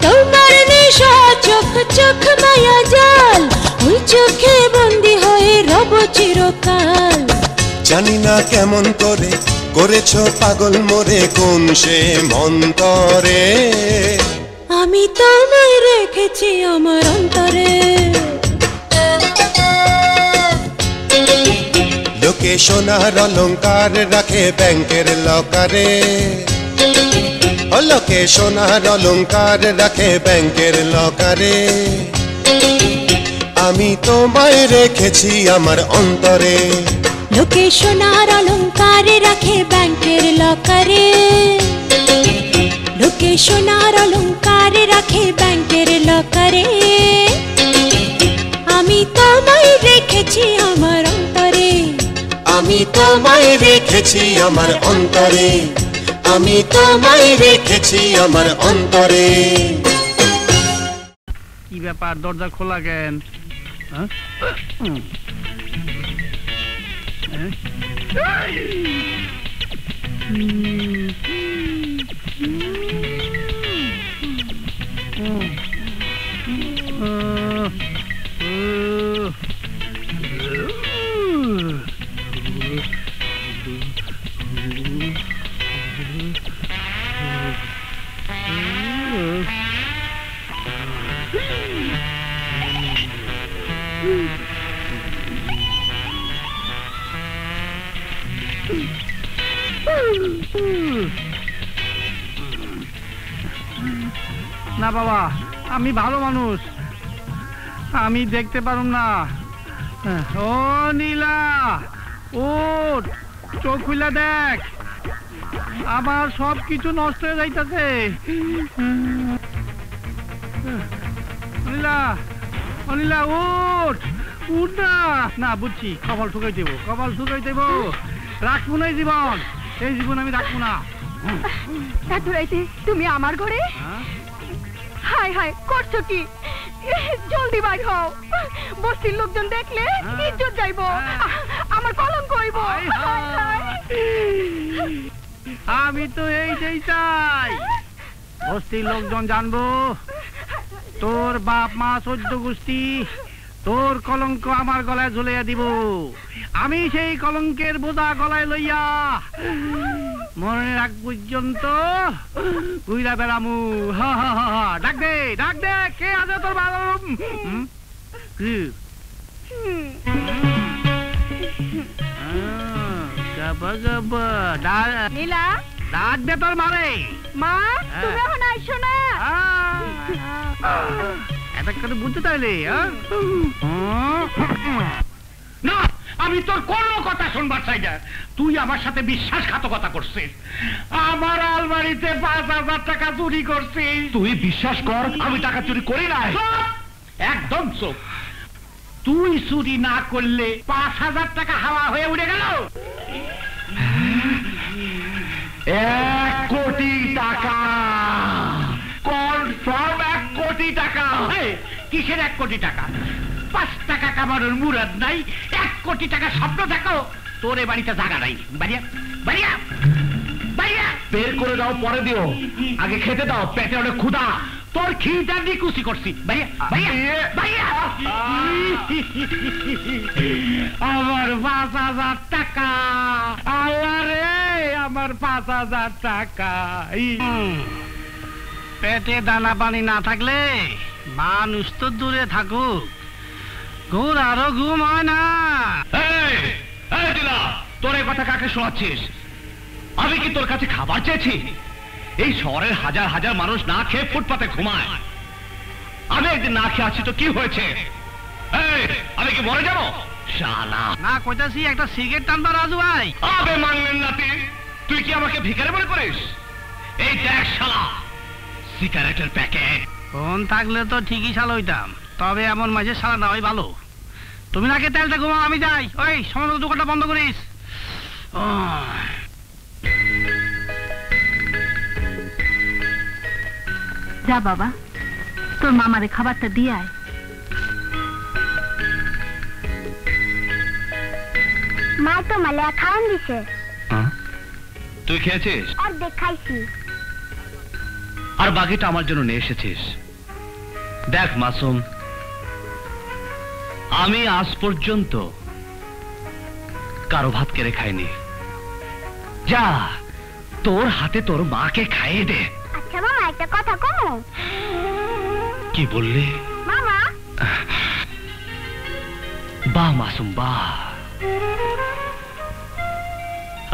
তোমার নেশা চোখ চোখ মায়া জাল, ওই চোখে বন্দি হয়ে রব চিরকাল। জানি না কেমন করে করেছো পাগল মোরে কোন সে মন্তরে। আমি তোমায় রেখেছি আমার অন্তরে। লোকে সোনার অলংকার রাখে ব্যাংকের লকারে, লোকে সোনার অলংকার রাখে ব্যাংকের লকারে। আমি তোমায় রেখেছি আমার অন্তরে। লোকে সোনার অলংকার রাখে ব্যাংকের লকারে, লোকে সোনার অলংকার রাখে ব্যাংকের লকারে। আমি তোমায় রেখেছি আমার অন্তরে। আমি তোমায় রেখেছি আমার অন্তরে। আমি তোমায় রেখেছি আমার অন্তরে। কি ব্যাপার, দরজা খোলা কেন? না বাবা, আমি ভালো মানুষ, আমি দেখতে পারুম না। ও নীলা, ওঠ, চোখ খুলে দেখ, আমার সব কিছু নষ্ট হয়ে যাইতেছে। অনিলা, অনিলা, ওঠ, উঠা না বুঝছি, কপাল ঠুকাই দেবো, কপাল ঠুকাই দেবো। রাখবো না এই জীবন, এই জীবন আমি রাখবো না। এত রাইতে তুমি আমার ঘরে? হাই হাই করছো কি? জলদি বাইর হও, বস্তির লোকজন দেখলে ইজ্জত যাইবো, আমার কলঙ্ক হইব। আমি তো এইটাই চাই, বস্তির লোকজন জানবো তোর বাপ মা 14 গোষ্ঠী, তোর কলঙ্ক আমার গলায় ঝুলাইয়া দিব। আমি সেই কলঙ্কের বোঝা গলায় লইয়া মরণের আগ পর্যন্ত ঘুরা বেড়ামু। ডাক দে, ডাক দে, কে আছে তোর বাবা? নীলা, ডাক দে তোর মারে। মা তুমি এখন আইসো না? এটা করে বুঝতে চাইলে না, আমি তোর কোনো কথা শুনবার চাই না। তুই আমার সাথে বিশ্বাসঘাতকতা করছিস, আমার আলমারিতে 5,000 টাকা চুরি করছিস। তুই বিশ্বাস কর আমি টাকা চুরি করি নাই। একদম চোখ। তুই চুরি না করলে 5,000 টাকা হাওয়া হয়ে উড়ে গেল। 1 কোটি টাকা, কনফার্ম 1 কোটি টাকা। কিসের 1 কোটি টাকা? 5 টাকা কামানোর মুরাদ নাই, 1 কোটি টাকা স্বপ্ন দেখো। তোর এ বাড়িতে জায়গা নাই। বাড়িয়া বাড়িয়া বাড়িয়া বের করে দাও, পরে দিও, আগে খেতে দাও, পেটে অনেক ক্ষুধা। তোর খিদা নিকুচি করছি। বাড়িয়া বাড়িয়া বাড়িয়া আমার 5,000 টাকা। আল্লাহ রে, আমার 5,000 টাকা। পেটে দানা পানি না থাকলে মানুষ তো দূরে থাকুক, ঘুর আরো ঘুম হয় না। তোর এই কথা কাকে শোনাচ্ছিস? আমি কি তোর কাছে খাবার চেয়েছি? এই শহরের হাজার হাজার মানুষ না খেয়ে ফুটপাতে ঘুমায়, আমি একদিন না খেয়ে আছি তো কি হয়েছে? আমি কি মরে যাবো? শালা না কইতাছি একটা সিগারেট টানবা রাজু ভাই। আবে মানলেন নাতি, তুই কি আমাকে ভিখারি মনে করিস? এই দেখ শালা, সিগারেটের প্যাকেট। ফোন থাকলে তো ঠিকই শালা হইতাম, তবে এমন মাঝে শালা না হয় ভালো। তুমি নাকি তেলটা ঘুমাও, আমি যাই। ওই সময় দোকানটা বন্ধ করিস। যা বাবা, তোর মামারে খাবারটা দিয়ে আয়। মা তো মালে খাওয়ান দিছে। তুই খেয়েছিস? অর্ধেক খাইছি। আর বাকিটা আমার জন্য নিয়ে এসেছিস। দেখ মাসুম, আমি আজ পর্যন্ত কারো ভাত কেড়ে খাইনি। যা, তোর হাতে তোর মাকে খাইয়ে দে। আচ্ছা মামা, একটা কথা কও। কি বললি? মামা। বাহ মাসুম বাহ,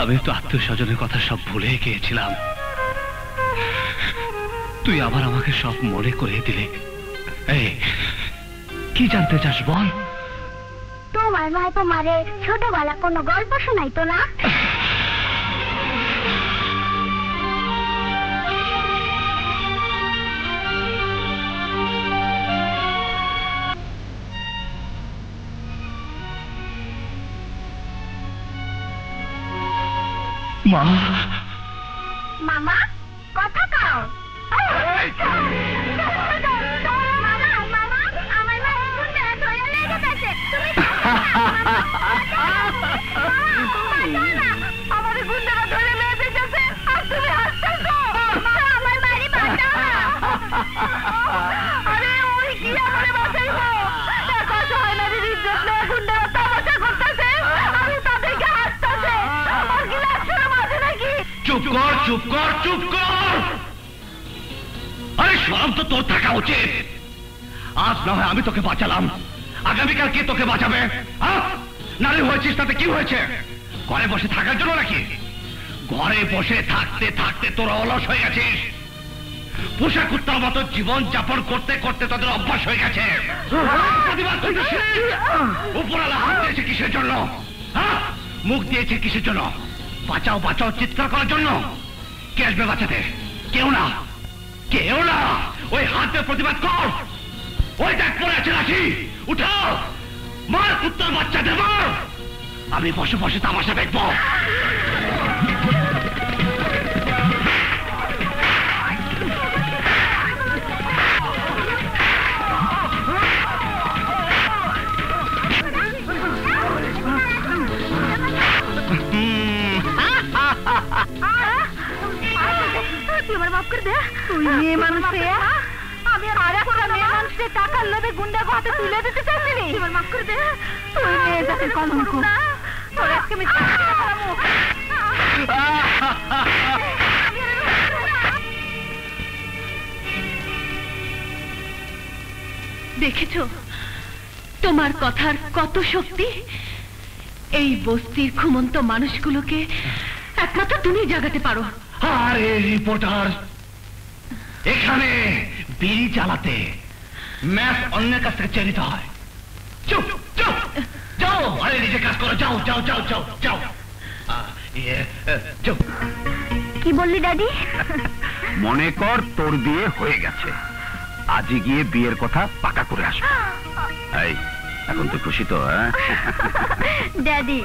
আমি তো আত্মীয় স্বজনের কথা সব ভুলে গিয়েছিলাম। তুই আবার আমাকে সব মনে করিয়ে দিলে। এই কি জানতে চাস বল? তোমার ভাই তোমারে ছোটবেলা কোনো গল্প শোনাইতো না? মা। মামা কথা কও। আমাদের গুন্ডারা ধরে নিয়ে যেতেছে আর তুমি হাসতেছো। আমার বাড়ি বাঁচাও না। আরে ওই কি আমারে বাঁচাইবো? দেখো সহায়নারীর ইজ্জত নিয়ে গুন্ডারা তামাশা করতেছে, আমি তাদেরকে হাসতেছে। আর কি লাগছে মাঝে নাকি? চুপ কর, চুপ কর, চুপ কর। আরে শরম তো তোর থাকা উচিত। আজ না হয় আমি তোকে বাঁচালাম, আগামীকাল কে তোকে বাঁচাবে? নারী হয়েছিস তাতে কি হয়েছে? ঘরে বসে থাকার জন্য নাকি? ঘরে বসে থাকতে থাকতে তোরা অলস হয়ে গেছিস। পোষা কুত্তার মতো জীবন যাপন করতে করতে তাদের অভ্যাস হয়ে গেছে। উপরালা হাত দিয়েছে কিসের জন্য? মুখ দিয়েছে কিসের জন্য? বাঁচাও বাঁচাও চিৎকার করার জন্য। কে আসবে বাঁচাতে? কেউ না, কেউ না। ওই হাতের প্রতিবাদ কর। ওই দেখ পড়ে আছে লাঠি, উঠাও, মার কুত্তার বাচ্চাদের মার। আমি বসে বসে তামাশা দেখবো। তুই আমার মাফ করে দে। তুই মেয়ে মানুষ আমি আর একটা মেয়ে মানুষের টাকার লোভে গুন্ডা হাতে তুলে দিতে চাইছিলি। আমার মাফ করে দে। তুই মেয়ে জাতির কলঙ্ক। তোর আজকে আমি দেখেছো তোমার কথার কত শক্তি। এই বস্তির ঘুমন্ত মানুষগুলোকে একমাত্র তুমি জাগাতে পারো। আরে রিপোর্টার, এখানে বিড়ি চালাতে ম্যাচ অন্যের কাছ থেকে চেয়ে নিতে হয়। চুপ চুপ যাও, আরে নিজে কাজ করো, যাও যাও যাও যাও যাও। চুপ। কি বললি ড্যাডি? মনে কর তোর বিয়ে হয়ে গেছে, আজই গিয়ে বিয়ের কথা পাকা করে আসবো। এই এখন তো খুশি তো? ড্যাডি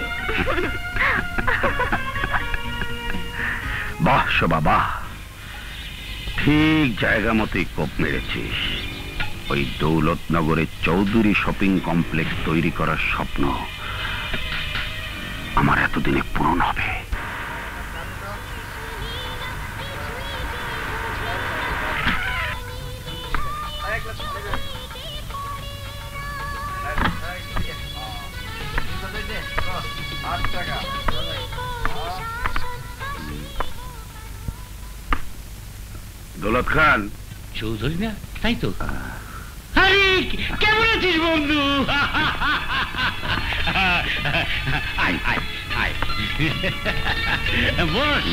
বাহ শোভা বাহ, ঠিক জায়গা মতোই কোপ মেরেছিস। ওই দৌলতনগরে চৌধুরী শপিং কমপ্লেক্স তৈরি করার স্বপ্ন আমার এতদিনে পূরণ হবে। দৌলত খান চৌধুরী না, তাই তো? আরে কেমন আছিস বন্ধু? আয় আয় আয়, বস।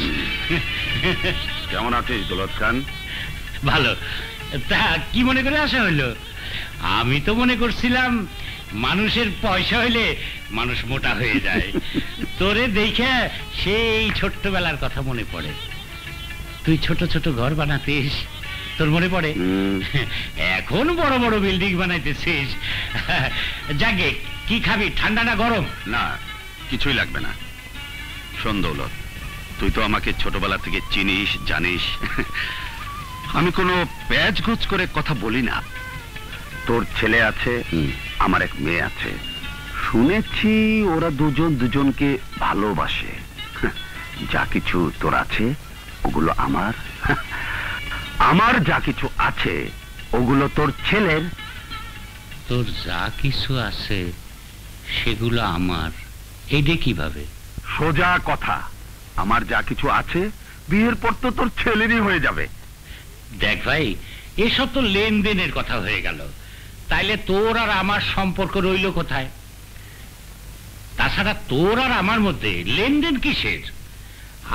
কেমন আছিস দৌলত খান? ভালো। তা কি মনে করে আসা হইলো? আমি তো মনে করছিলাম মানুষের পয়সা হইলে মানুষ মোটা হয়ে যায়। তোরে দেখে সেই ছোট্টবেলার কথা মনে পড়ে। তুই ছোট ছোট ঘর বানাতিস, তোর মনে পড়ে? এখন বড় বড় বিল্ডিং বানাইতেছিস। যাকে কি খাবি, ঠান্ডা না গরম? না, কিছুই লাগবে না। শোন দৌলত, তুই তো আমাকে ছোটবেলা থেকে চিনিস, জানিস। আমি কোনো প্যাচগোছ করে কথা বলি না। তোর ছেলে আছে, আমার এক মেয়ে আছে। শুনেছি ওরা দুজন দুজনকে ভালোবাসে। যা কিছু তোর আছে ওগুলো আমার, আমার যা কিছু আছে ওগুলো তোর ছেলের। তোর যা কিছু আছে সেগুলো আমার, এইটা কিভাবে? সোজা কথা, আমার যা কিছু আছে বিয়ের পর তো তোর ছেলেরই হয়ে যাবে। দেখ ভাই, এসব তো লেনদেনের কথা হয়ে গেল। তাইলে তোর আর আমার সম্পর্ক রইল কোথায়? তাছাড়া তোর আর আমার মধ্যে লেনদেন কিসের?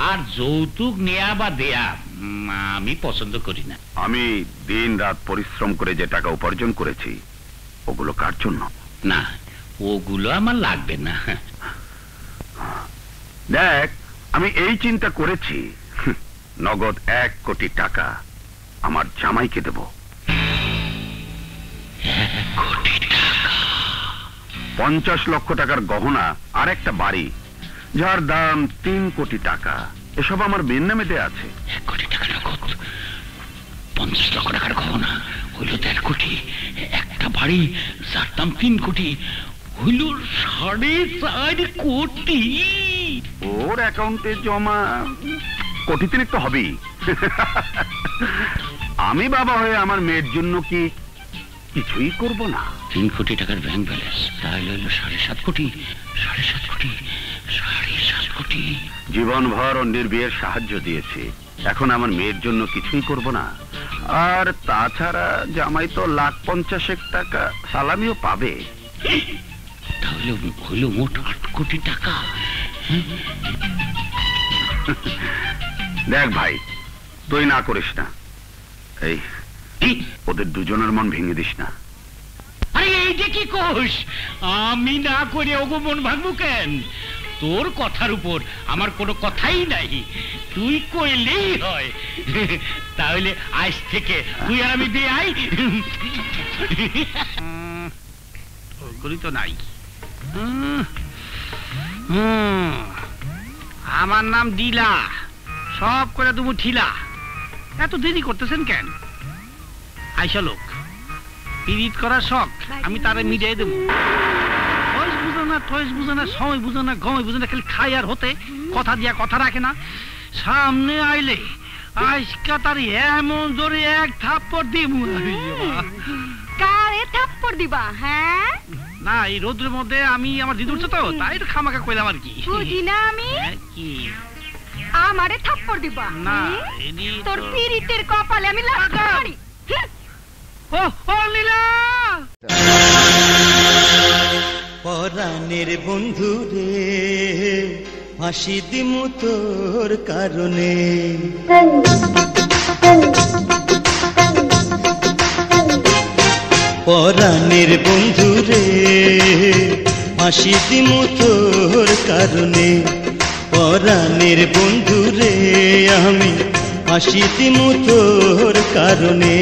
আর যৌতুক নেয়া বা দেয়া আমি পছন্দ করি না। আমি দিন রাত পরিশ্রম করে যে টাকা উপার্জন করেছি ওগুলো কার জন্য? না, ওগুলো আমার লাগবে না। দেখ, আমি এই চিন্তা করেছি, নগদ 1 কোটি টাকা আমার জামাইকে দেব। 1 কোটি টাকা? 50 লক্ষ টাকার গহনা আর একটা বাড়ি যার দাম 3 কোটি টাকা, এসব আমার মেয়ের নামে দেয়া আছে। 1 কোটি টাকা নগদ, 50 লক্ষ টাকার গহনা হইল 1.5 কোটি, একটা বাড়ি যার দাম 3 কোটি হইল 4.5 কোটি। ওর অ্যাকাউন্টে জমা 1.3 কোটি তো হবেই। আমি বাবা হয়ে আমার মেয়ের জন্য কি কিছুই করব না? 3 কোটি টাকার ব্যাংক ব্যালেন্স, তাহলে হইল 7.5 কোটি। 7.5 কোটি, 7.5 কোটি। জীবনভর অন্যের বিয়ের সাহায্য দিয়েছি, এখন আমার মেয়ের জন্য কিছুই করব না। আর তাছাড়া জামাই তো 1,50,000 টাকা সালামিও পাবে। তাহলে হইল মোট 8 কোটি টাকা। দেখ ভাই, তুই না করিস না, এই ওদের দুজনের মন ভেঙে দিস না। আরে এইটা কি কোষ? আমি না করে ওগো মন ভাঙবো কেন? তোর কথার উপর আমার কোনো কথাই নাই, তুই কইলেই হয়। তাহলে আজ থেকে তুই আর আমি বিয়ে আই করি তো নাই। আমার নাম ডিলা, সব করে তুমি ঠিলা। এত দেরি করতেছেন কেন? আইসা লোক পিরিত করার শখ, আমি তারে মিটাই দেবো। বয়স বুঝো না, টয়েস বুঝো না, সময় বুঝো না, গময় বুঝো না, খালি খাই আর হতে, কথা দিয়া কথা রাখে না। সামনে আইলে আজকা তার এমন জোরে এক থাপ্পড় দিব। কারে থাপ্পড় দিবা? হ্যাঁ না, এই রোদ্রের মধ্যে আমি আমার দিদি উঠছে তো, তাই তো খামাকা কইলাম আর কি। বুঝি না আমি। কি আমারে থাপ্পড় দিবা? না, তোর পিরিতের কপালে আমি লাগাই। ও ও লীলা, পরাণের বন্ধু রে, ফাঁসি দিমু তোর কারণে। পরাণের বন্ধু রে, ফাঁসি দিমু তোর কারণে। পরাণের বন্ধু রে, আমি ফাঁসি দিমু তোর কারণে।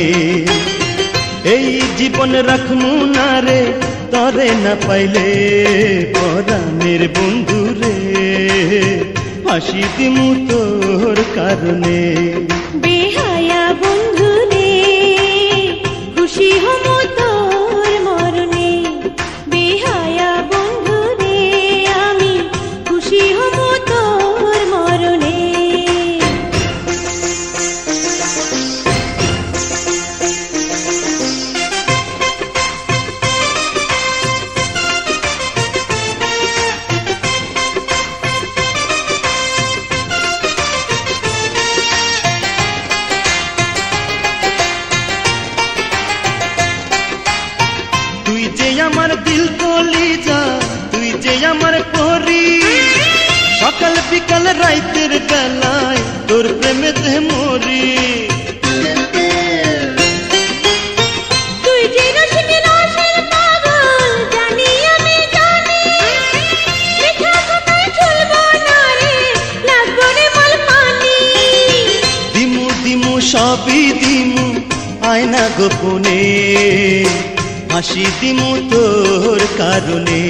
এই জীবন রাখমু না রে তরে না পাইলে। পরাণের বন্ধু রে, ফাঁসি দিমু তোর কারণে। বেহায়া বন্ধু রে, খুশি হমু তোর মরণে। বেহায়া বন্ধু রে, আমি খুশি হমু তোর মরণে। আমার দিল কলিজা, তুই যে আমার পরি। সকাল বিকাল রাইতের বেলায় তোর প্রেমেতে মরি। তুই যে রসিকে রসের পাগল, জানি আমি জানি। মিঠা কথায় চলবো না রে, লাগবো রে মল পানি। দিমু দিমু সবই দিমু, আয়না গোপনে। ফাঁসি দিমু তোর কারণে।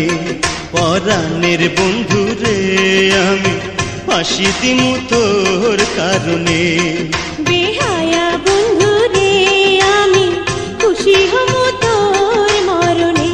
পরাণের বন্ধু রে, আমি ফাঁসি দিমু তোর কারণে। বেহায়া বন্ধু রে, আমি খুশি হমু তোর মরণে।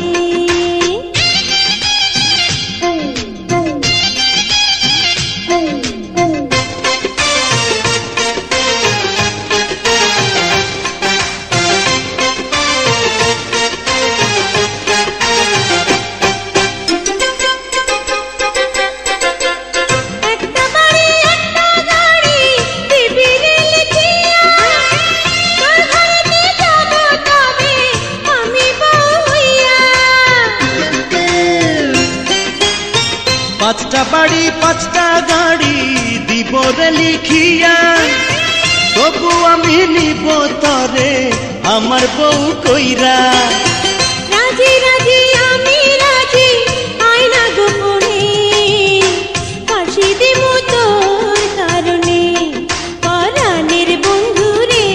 পাঁচটা বাড়ি পাঁচটা গাড়ি দিব রে লিখিয়া। তবু আমি নিব তরে আমার বউ কইরা। রাজি রাজি আমি রাজি, আয়না গোপনে। ফাঁসি দিমু তোর কারণে। পরাণের বন্ধু রে,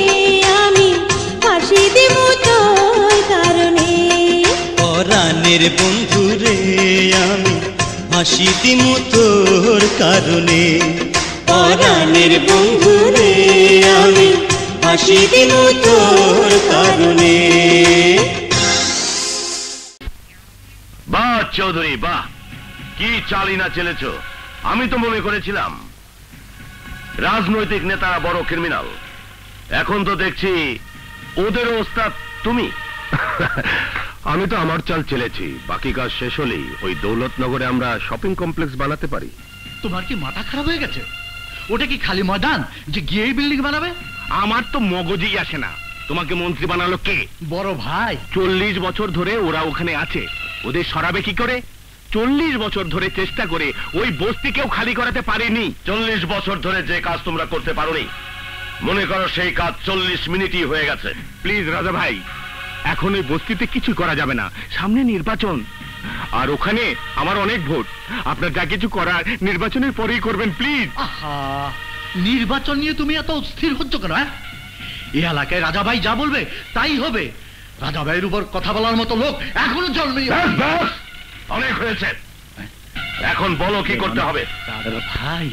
আমি ফাঁসি দিমু তোর কারণে। পরাণের বন্ধু রে, আমি ফাঁসি দিমু তোর কারণে। পরাণের বন্ধু রে, আমি ফাঁসি দিমু তোর কারণে। বাহ চৌধুরী, বাহ, কি চালি না চেলেছ। আমি তো মনে করেছিলাম রাজনৈতিক নেতারা বড় ক্রিমিনাল, এখন তো দেখছি ওদেরও ওস্তাদ তুমি। আমি তো আমার চাল চেলেছি, বাকি কাজ শেষ হলেই ওই দৌলতনগরে আমরা শপিং কমপ্লেক্স বানাতে পারি। তোমার কি মাথা খারাপ হয়ে গেছে? ওটা কি খালি ময়দান যে গিয়েই বিল্ডিং বানাবে? আমার তো মগজই আসে না, তোমাকে মন্ত্রী বানালো কে? বড় ভাই। 40 বছর ধরে ওরা ওখানে আছে, ওদের সরাবে কি করে? 40 বছর ধরে চেষ্টা করে ওই বস্তিকেও খালি করাতে পারিনি। 40 বছর ধরে যে কাজ তোমরা করতে পারোনি, মনে করো সেই কাজ 40 মিনিটই হয়ে গেছে। প্লিজ রাজা ভাই, এখন ওই বস্তিতে কিছু করা যাবে না, সামনে নির্বাচন, আর ওখানে আমার অনেক ভোট। আপনার যা কিছু করার নির্বাচনের পরেই করবেন প্লিজ। আহা, নির্বাচন নিয়ে তুমি এত অস্থির হচ্ছ কেন? এই এলাকায় রাজা ভাই যা বলবে তাই হবে। রাজা ভাইয়ের উপর কথা বলার মতো লোক এখনো জন্মেই। অনেক হয়েছে, এখন বলো কি করতে হবে। ভাই,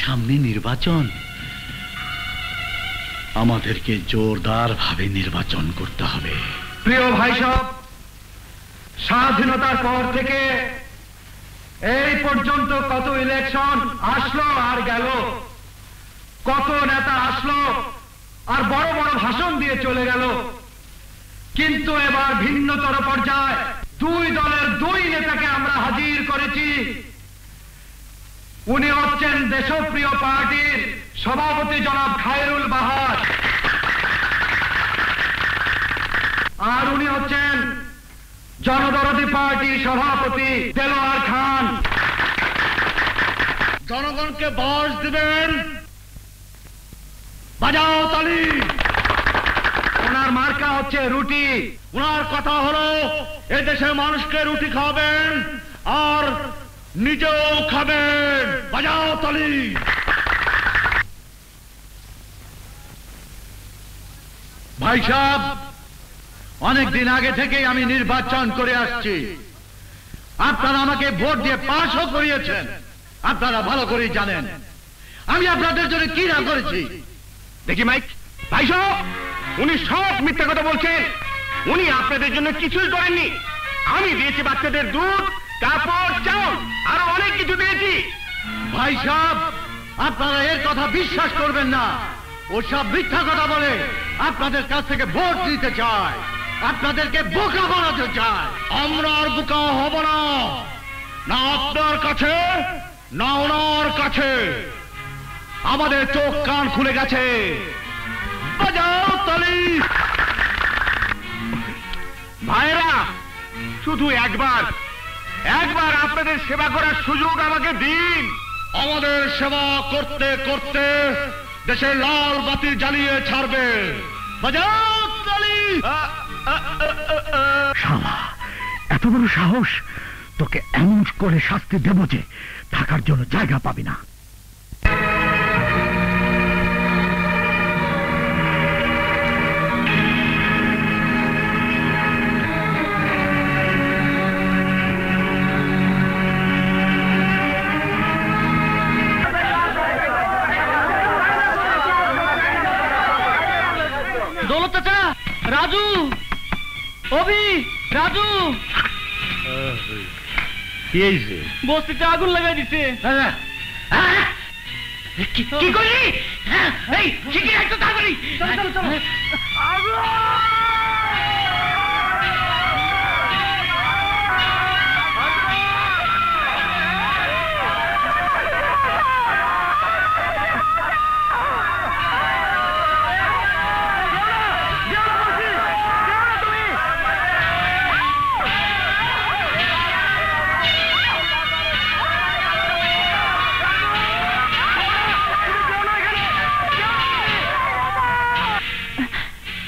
সামনে নির্বাচন, আমাদেরকে জোরদার ভাবে নির্বাচন করতে হবে। প্রিয় ভাই সব, স্বাধীনতার পর থেকে এই পর্যন্ত কত ইলেকশন আসলো আর গেল, কত নেতা আসলো আর বড় বড় ভাষণ দিয়ে চলে গেল, কিন্তু এবার ভিন্নতর পর্যায়ে দুই দলের দুই নেতাকে আমরা হাজির করেছি। উনি হচ্ছেন দেশপ্রিয় পার্টির সভাপতি জনাব খায়রুল বাহার, আর উনি হচ্ছেন জনদরদি পার্টির সভাপতি দেলোয়ার খান। জনগণকে বয়স দিবেন, বাজাও তালি। ওনার মার্কা হচ্ছে রুটি। ওনার কথা হলো এদেশের মানুষকে রুটি খাবেন আর নিজেও খাবেন, বাজাও তালি। ভাই সাহেব, অনেকদিন আগে থেকেই আমি নির্বাচন করে আসছি, আপনারা আমাকে ভোট দিয়ে পাশও করিয়েছেন, আপনারা ভালো করেই জানেন আমি আপনাদের জন্য কি না করেছি। দেখি মাইক, ভাই সাহেব, উনি সব মিথ্যা কথা বলছেন। উনি আপনাদের জন্য কিছুই করেননি। আমি দিয়েছি বাচ্চাদের দুধ, কাপড়, চাউল, আরো অনেক কিছু দিয়েছি। ভাই সাহেব, আপনারা এর কথা বিশ্বাস করবেন না, ওসব মিথ্যা কথা বলে আপনাদের কাছ থেকে ভোট নিতে চায়, আপনাদেরকে বোকা বানাতে চায়। আমরা আর বোকা হব না, না আপনার কাছে না ওনার কাছে। আমাদের চোখ কান খুলে গেছে, বাজাও তালি। ভাইরা, শুধু একবার আপনাদের সেবা করার সুযোগ আমাকে দিন। আমাদের সেবা করতে করতে দেশের লাল বাতি জ্বালিয়ে ছাড়বে, বাজাও তালি। শালা, এত বড় সাহস! তোকে এমন করে শাস্তি দেব যে থাকার জন্য জায়গা পাবি না। দৌলত চাচা, রাজু, অভি, রাজু, কি হয়েছে? বস্তিতে আগুন লাগাই দিছে। কি করলি? এই শিগগির একটু তাড়াতাড়ি।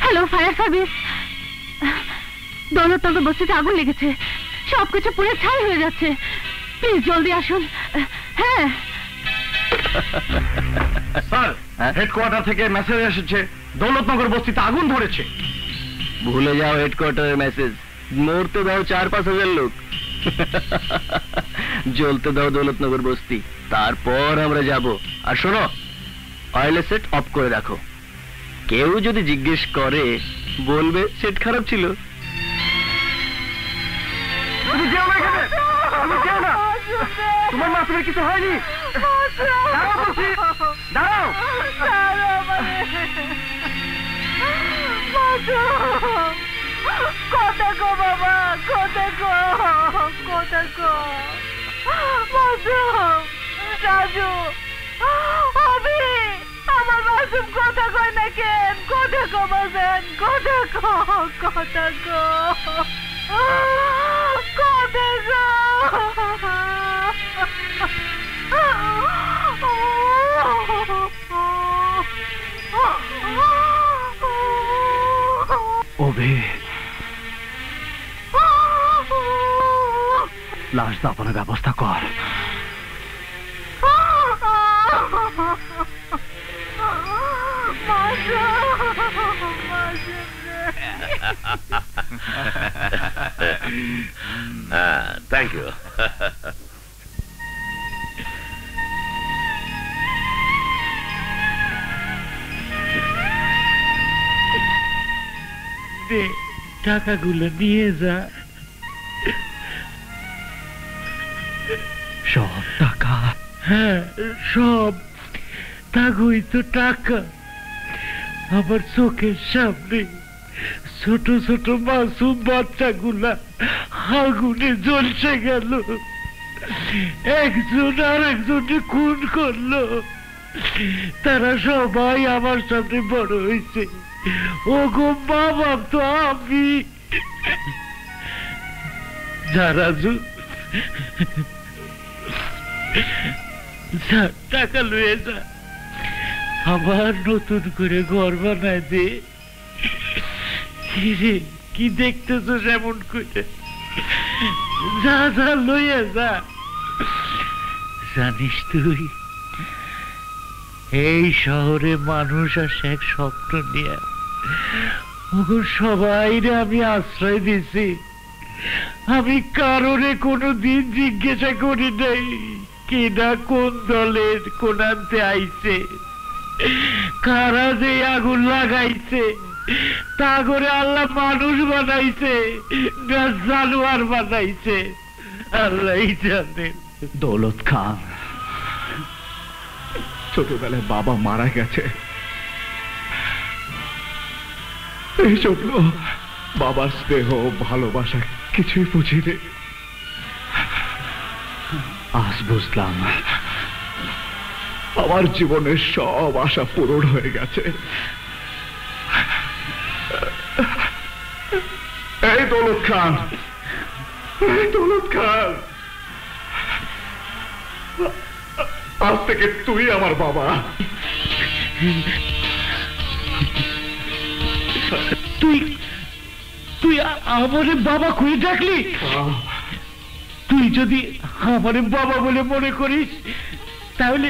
Hello, fire service. দৌলতনগর বস্তিতে আগুন লেগেছে, সবকিছু পুড়ে ছাই হয়ে যাচ্ছে, প্লিজ জলদি আসুন। হ্যাঁ স্যার, হেডকোয়ার্টার থেকে মেসেজ এসেছে দৌলতনগর বস্তিতে আগুন ধরেছে। ভুলে যাও হেডকোয়ার্টারের মেসেজ, মরতে দাও 4-5 হাজার লোক। জ্বলতে দাও দৌলতনগর বস্তি, তারপর আমরা যাব। আর শোনো, অয়েল সেট অফ করে রাখো। কেউ যদি জিজ্ঞেস করে বলবে সেট খারাপ ছিল। তুমি যেও না এখানে, তুমি যেও না। তোমার মাসুমের কিছু হয়নি। দাঁড়াও বলছি, দাঁড়াও। কথা গো বাবা, কথা গো, কথা গো। মাসুম, রাজু, অভি, আমার মাসুম কথা কয় না কেন? কথা গো বাজান, কথা গো, কথা গো, কথা গো। ওবে, লাশ দাফনের ব্যবস্থা কর। মাসুম, মাসুম রে। Thank you. টাকাগুলো নিয়ে যা। সব টাকা? হ্যাঁ, সব টাকাই তো টাকা। আমার চোখের সামনে ছোট ছোট মাসুম বাচ্চাগুলা আগুনে জ্বলছে গেল, একজন আর একজনকে খুন করলো। তারা সবাই আমার সামনে বড় হয়েছে। ও গো বাবা, তো আমি রাজু টাকা লয়ে যা, আবার নতুন করে ঘর বানায় দে। কি দেখতেছ এমন করে? যা যা লইয়া যা। জানিস তুই, এই শহরে মানুষ আসে এক স্বপ্ন নিয়ে। সবাই আমি আশ্রয় দিছি। আমি কারণে কোনোদিন জিজ্ঞাসা করি নাই কেনা কোন দলের কোনান্তে আইছে, কারা যে আগুন লাগাইছে, তা করে আল্লাহ মানুষ বানাইছে না জানোয়ার বানাইছে আল্লাহ জানে। দৌলত খান, ছোটবেলায় বাবা মারা গেছে, এই জন্য বাবার স্নেহ ভালোবাসা কিছুই বুঝিনি। আজ বুঝলাম আমার জীবনের সব আশা পূরণ হয়ে গেছে। এই দৌলত খান, এই দৌলত খান, আজ থেকে তুই আমার বাবা। তুই তুই আমারে বাবা কই ডাকলি? তুই যদি আমারে বাবা বলে মনে করিস, তাহলে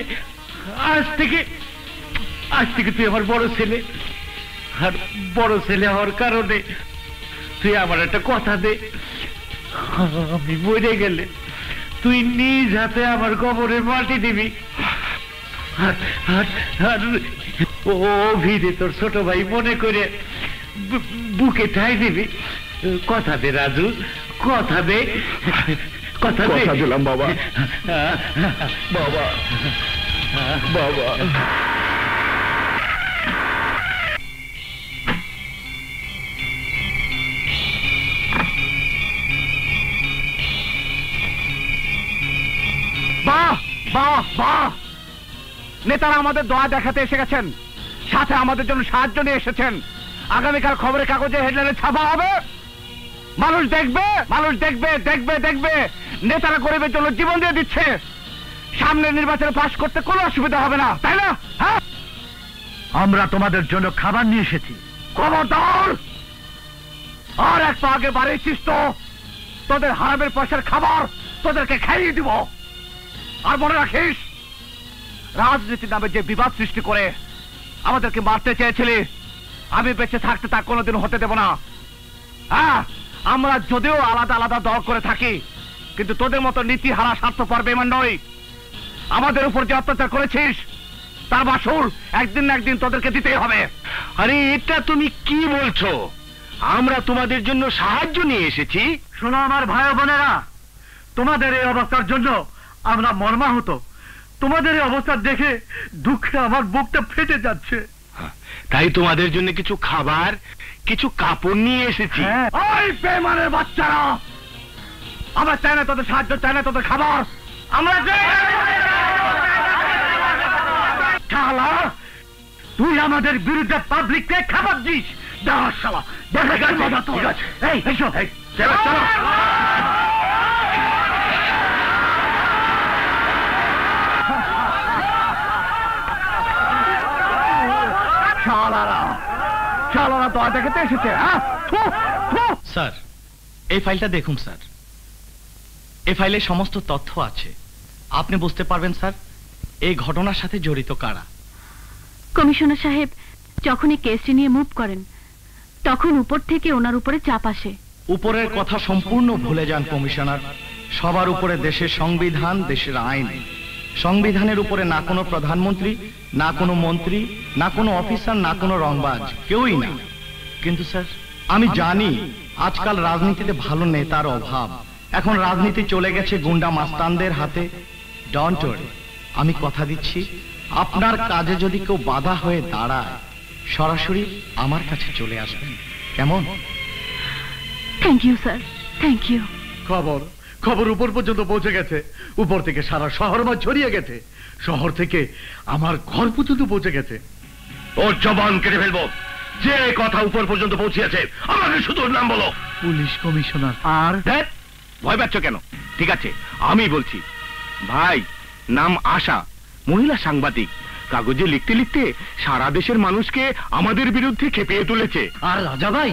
আজ থেকে তুই আমার বড় ছেলে। আর বড় ছেলে হওয়ার কারণে তুই আমার একটা কথা দে, আমি মরে গেলে তুই নিজ হাতে আমার কবরে মাটি দিবি। আর ও ভিড়ে তোর ছোট ভাই মনে করে বুকে ঠাই দিবি। কথা দে রাজু, কথা দে। কথা দিলাম বাবা। বাবা, বাবা। বাহ বাহ বাহ, নেতারা আমাদের দয়া দেখাতে এসে গেছেন, সাথে আমাদের জন্য সাহায্য নিয়ে এসেছেন। আগামীকাল খবরের কাগজে হেডলাইনে ছাপা হবে, মানুষ দেখবে, মানুষ দেখবে দেখবে দেখবে নেতারা গরিবের জন্য জীবন দিয়ে দিচ্ছে। সামনে নির্বাচনে পাশ করতে কোনো অসুবিধা হবে না, তাই না? হ্যাঁ, আমরা তোমাদের জন্য খাবার নিয়ে এসেছি। খবরদার আর এক পা আগে বাড়িয়েছিস তো তোদের হারামের পয়সার খাবার তোদেরকে খাইয়ে দিব। আর মনে রাখিস, রাজনীতির নামে যে বিবাদ সৃষ্টি করে আমাদেরকে মারতে চেয়েছিলি, আমি বেঁচে থাকতে তা কোনোদিন হতে দেব না। হ্যাঁ, আমরা যদিও আলাদা আলাদা দল করে থাকি, কিন্তু তোদের মতো নীতি হারা স্বার্থপর বেঈমান নই। আমাদের উপর যে অত্যাচার করেছিস তার বাসুর একদিন না একদিন তোদেরকে দিতেই হবে। আরে এটা তুমি কি বলছো? আমরা তোমাদের জন্য সাহায্য নিয়ে এসেছি। শোনো আমার ভাই বোনেরা, তোমাদের এই অবস্থার জন্য আমরা মর্মাহত। তোমাদের এই অবস্থা দেখে দুঃখে আমার বুকটা ফেটে যাচ্ছে। তাই তোমাদের জন্য কিছু খাবার, কিছু কাপড় নিয়ে এসেছি। ওই বেঈমানের বাচ্চারা, আমরা চাই না তোদের সাহায্য, চাই না তোদের খাবার। আমরা শালা, তুই আমাদের বিরুদ্ধে পাবলিককে খাবার দিস। দেখা শালা, দেখা গেল। ঠিক আছে, এই এসো, চলো চলো। শালারা দয়া দেখাতে এসেছে। স্যার, এই ফাইলটা দেখুন স্যার, এই ফাইলে সমস্ত তথ্য আছে। আপনি বুঝতে পারবেন স্যার এই ঘটনার সাথে জড়িত কারা। কমিশনার সাহেব যখনই কেসটি নিয়ে মুভ করেন, তখন উপর থেকে ওনার উপরে চাপ আসে। উপরের কথা সম্পূর্ণ ভুলে যান কমিশনার। সবার উপরে দেশের সংবিধান, দেশের আইন। সংবিধানের উপরে না কোনো প্রধানমন্ত্রী, না কোনো মন্ত্রী, না কোনো অফিসার, না কোনো রংবাজ, কেউই না। কিন্তু স্যার, আমি জানি আজকাল রাজনীতিতে ভালো নেতার অভাব। এখন রাজনীতি চলে গেছে গুন্ডা মাস্তানদের হাতে। ডোন্ট ওয়ারি, আমি কথা দিচ্ছি, আপনার কাজে যদি কেউ বাধা হয়ে দাঁড়ায়, সরাসরি আমার কাছে চলে আসবেন। কেমন? Thank you sir, thank you. খবর উপর পর্যন্ত পৌঁছে গেছে। উপর থেকে সারা শহর মাঝ ছড়িয়ে গেছে। শহর থেকে আমার ঘর পর্যন্ত পৌঁছে গেছে। ওর জবান কেটে ফেলবো। যে কথা উপর পর্যন্ত পৌঁছেছে, আমাকে শুধু ওর নাম বলো। Police commissioner. আর ভয় পাচ্ছ কেন? ঠিক আছে, আমি বলছি। ভাই, নাম আশা, মহিলা সাংবাদিক। কাগজে লিখতে লিখতে সারা দেশের মানুষকে আমাদের বিরুদ্ধে খেপিয়ে তুলেছে। আর রাজা ভাই,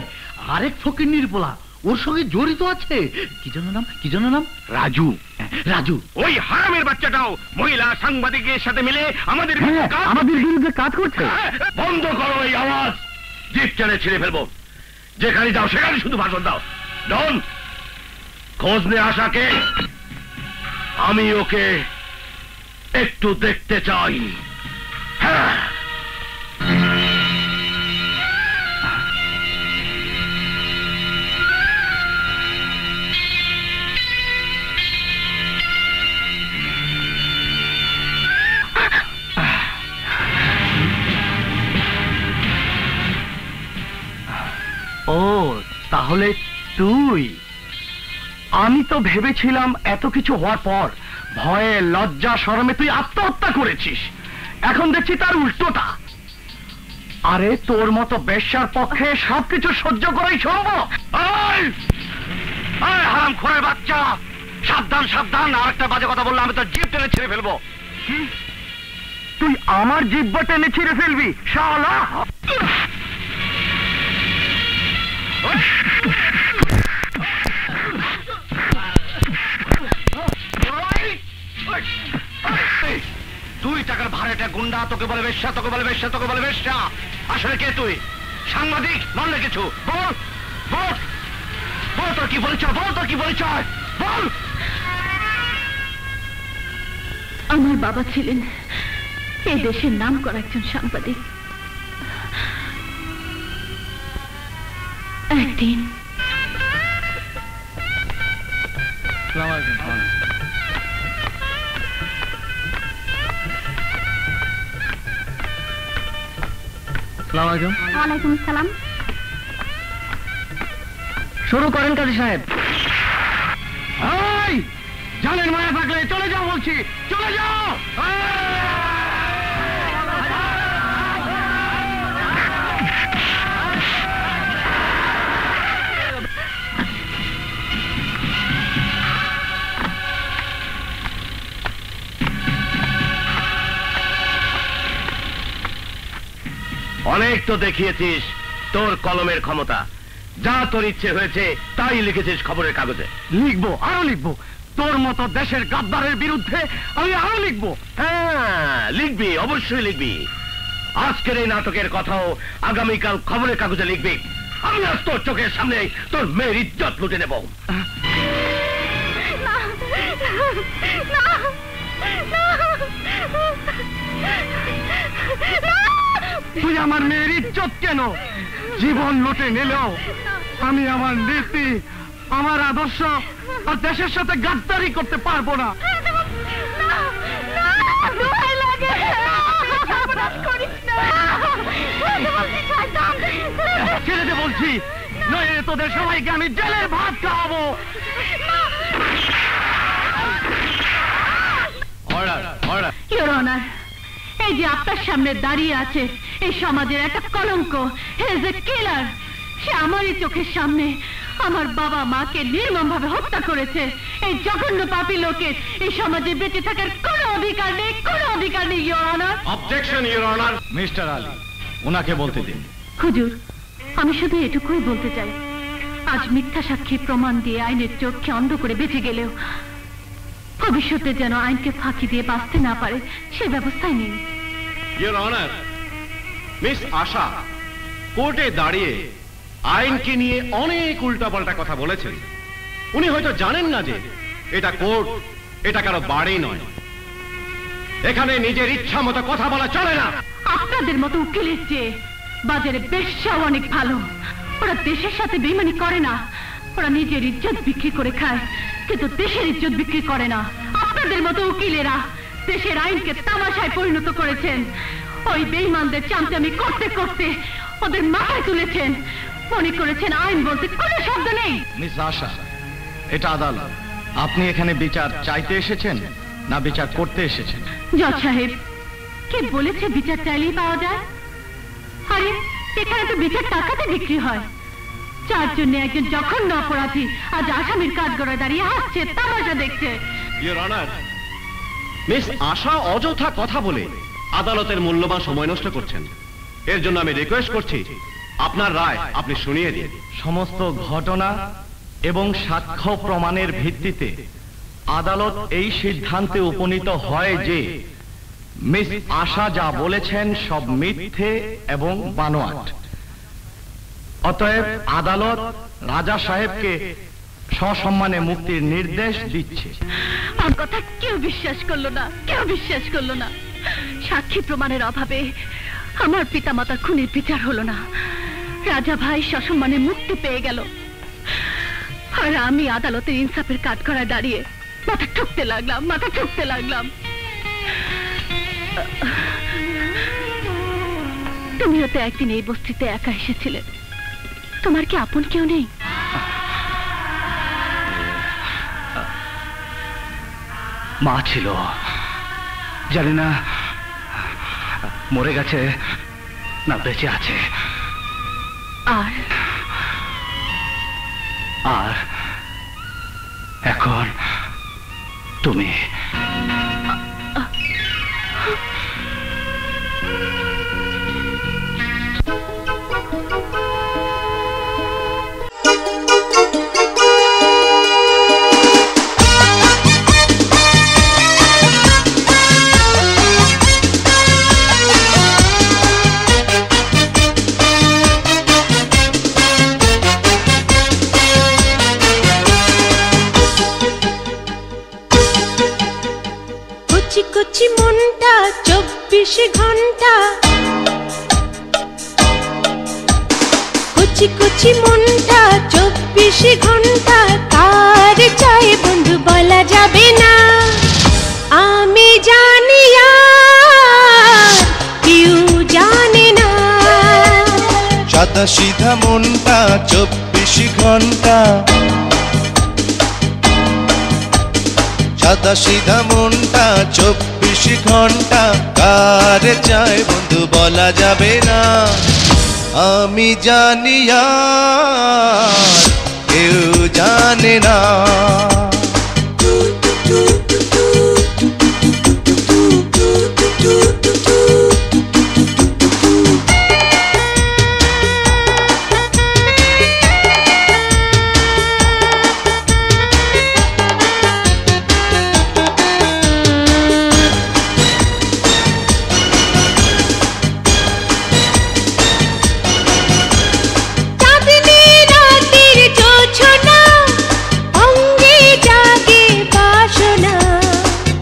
আরেক ফকিন্নির পোলা ওর সঙ্গে জড়িত আছে। কি যেন নাম? রাজু। রাজু। ওই হারামের বাচ্চাটাও মহিলা সাংবাদিকের সাথে মিলে আমাদের বিরুদ্ধে কাজ করছে। বন্ধ করো এই আওয়াজ। জিপ টেনে ছিঁড়ে ফেলবো। যেখানে যাও সেখানে শুধু ভাষণ দাও। ডন, খোঁজ নে আশাকে। আমি ওকে একটু দেখতে চাই। হ্যাঁ। ও, তাহলে তুই? আমি তো ভেবেছিলাম এত কিছু হওয়ার পর ভয়ে, লজ্জা, শরমে তুই আত্মহত্যা করেছিস। এখন দেখছি তার উল্টোটা। আরে, তোর মতো বেশ্যার পক্ষে সবকিছু সহ্য করাই সম্ভব? হারামখোরের বাচ্চা, সাবধান সাবধান। আর একটা বাজে কথা বললে আমি তো জিভ টেনে ছিঁড়ে ফেলবো। তুই আমার জিহ্বা টেনে ছিঁড়ে ফেলবি শালা? তুই টাকার ভাড়াটা গুন্ডা, তোকে বলে বেশ্যা, তোকে বলে বেশ্যা, তোকে বলে বেশ্যা। আসলে কে তুই? সাংবাদিক নলে কিছু? বল বল বল, তোর কি পরিচয়? বল তোর কি পরিচয়? বল। আমার বাবা ছিলেন এই দেশের নাম করা একজন সাংবাদিক। একদিন ওয়ালাইকুম আসসালাম। শুরু করেন কাজী সাহেব। জানেন মায়া থাকলে চলে যাও বলছি, চলে যাও। অনেক তো দেখিয়েছিস তোর কলমের ক্ষমতা। যা তোর ইচ্ছে হয়েছে তাই লিখেছিস খবরের কাগজে। লিখবো, আরো লিখবো। তোর মতো দেশের গাদ্দারের বিরুদ্ধে আমি আরো লিখবো। হ্যাঁ, লিখবি, অবশ্যই লিখবি। আজকের এই নাটকের কথাও আগামীকাল খবরের কাগজে লিখবি। আমি আজ তোর চোখের সামনে তোর মেয়ের ইজ্জত লুটে নেব। তুই আমার মেয়ের ইজ্জত কেন? জীবন লুটে নিলেও আমি আমার নীতি, আমার আদর্শ আর দেশের সাথে গাদ্দারি করতে পারবো না। ছেড়ে দে বলছি, নইলে তোদের সবাইকে আমি জেলের ভাত খাওয়াবো। ইওর অনার, এই যে আপনার সামনে দাঁড়িয়ে আছে এই সমাজের একটা কলঙ্ক, হি ইজ এ কিলার। সে আমারই চোখের সামনে আমার বাবা মাকে নির্মমভাবে হত্যা করেছে। এই জঘন্য পাপী লোকের এই সমাজে বেঁচে থাকার কোনো অধিকার নেই, কোনো অধিকার নেই your honour. Objection your honour. Mister Ali, ওনাকে বলতে দিন। হুজুর, আমি শুধু এটুকুই বলতে চাই, আজ মিথ্যা সাক্ষী প্রমাণ দিয়ে আইনের চোখকে অন্ধ করে বেঁচে গেলেও ভবিষ্যতে যেন আইনকে ফাঁকি দিয়ে বাঁচতে না পারে সে ব্যবস্থাই নেই। ইওর অনার, মিস আশা কোর্টে দাঁড়িয়ে আইনকে নিয়ে অনেক উল্টাপাল্টা কথা বলেছেন। উনি হয়তো জানেন না যে এটা কোর্ট, এটা কারো বাড়ি নয়। এখানে নিজের ইচ্ছা মতো কথা বলা চলে না। আপনাদের মতো উকিলের চেয়ে বাজারে বেশ্যাও অনেক ভালো। ওরা দেশের সাথে বেইমানি করে না, ওরা নিজের ইজ্জত বিক্রি করে খায়, কিন্তু দেশের ইজ্জত বিক্রি করে না। আপনাদের মতো উকিলেরা দেশের আইনকে তামাশায় পরিণত করেছেন। ওই বেইমানদের চামচামি করতে করতে ওদের মাথায় তুলেছেন, মনে করেছেন আইন বলতে কোনো শব্দ নেই। মিস আশা, এটা আদালত। আপনি এখানে বিচার চাইতে এসেছেন না বিচার করতে এসেছেন? জজ সাহেব, কে বলেছে বিচার চাইলেই পাওয়া যায়? আরে এখানে তো বিচার টাকাতে বিক্রি হয়। যার জন্য একজন জঘন্য অপরাধী আজ আসামির কাঠগড়ায় দাঁড়িয়ে হাসছে, তামাশা দেখছে। ইওর অনার, মিস আশা অযথা কথা বলে আদালতের মূল্যবান সময় নষ্ট করছেন। এর জন্য আমি রিকোয়েস্ট করছি আপনার রায় আপনি শুনিয়ে দিন। সমস্ত ঘটনা এবং সাক্ষ্য প্রমাণের ভিত্তিতে আদালত এই সিদ্ধান্তে উপনীত হয় যে মিস আশা যা বলেছেন সব মিথ্যে এবং বানোয়াট। অতএব আদালত রাজা সাহেবকে সসম্মানে মুক্তির নির্দেশ দিচ্ছে। আমার কথা কেউ বিশ্বাস করলো না, কেউ বিশ্বাস করলো না। সাক্ষী প্রমাণের অভাবে আমার পিতামাতার খুনের বিচার হলো না। রাজা ভাই সসম্মানে মুক্তি পেয়ে গেল, আর আমি আদালতের ইনসাফের কাঠগড়ায় দাঁড়িয়ে মাথা ঠুকতে লাগলাম, মাথা ঠুকতে লাগলাম। তুমিও তো একদিন এই বস্তিতে একা এসেছিলে, তোমার কি আপন কেউ নেই? মা ছিল, জানি না মরে গেছে না বেঁচে আছে। আর এখন তুমি। কচি মনটা 24 ঘন্টা, কচি কচি মনটা 24 ঘন্টা, কার চাই বন্ধু বলা যাবে না। আমি জানি আর কেউ জানে না। সাদা সিধা মনটা 24 ঘন্টা, সাদা সিধা মনটা 24 ঘন্টা, কার চাই বন্ধু বলা যাবে না। আমি জানি আর কেউ জানে না।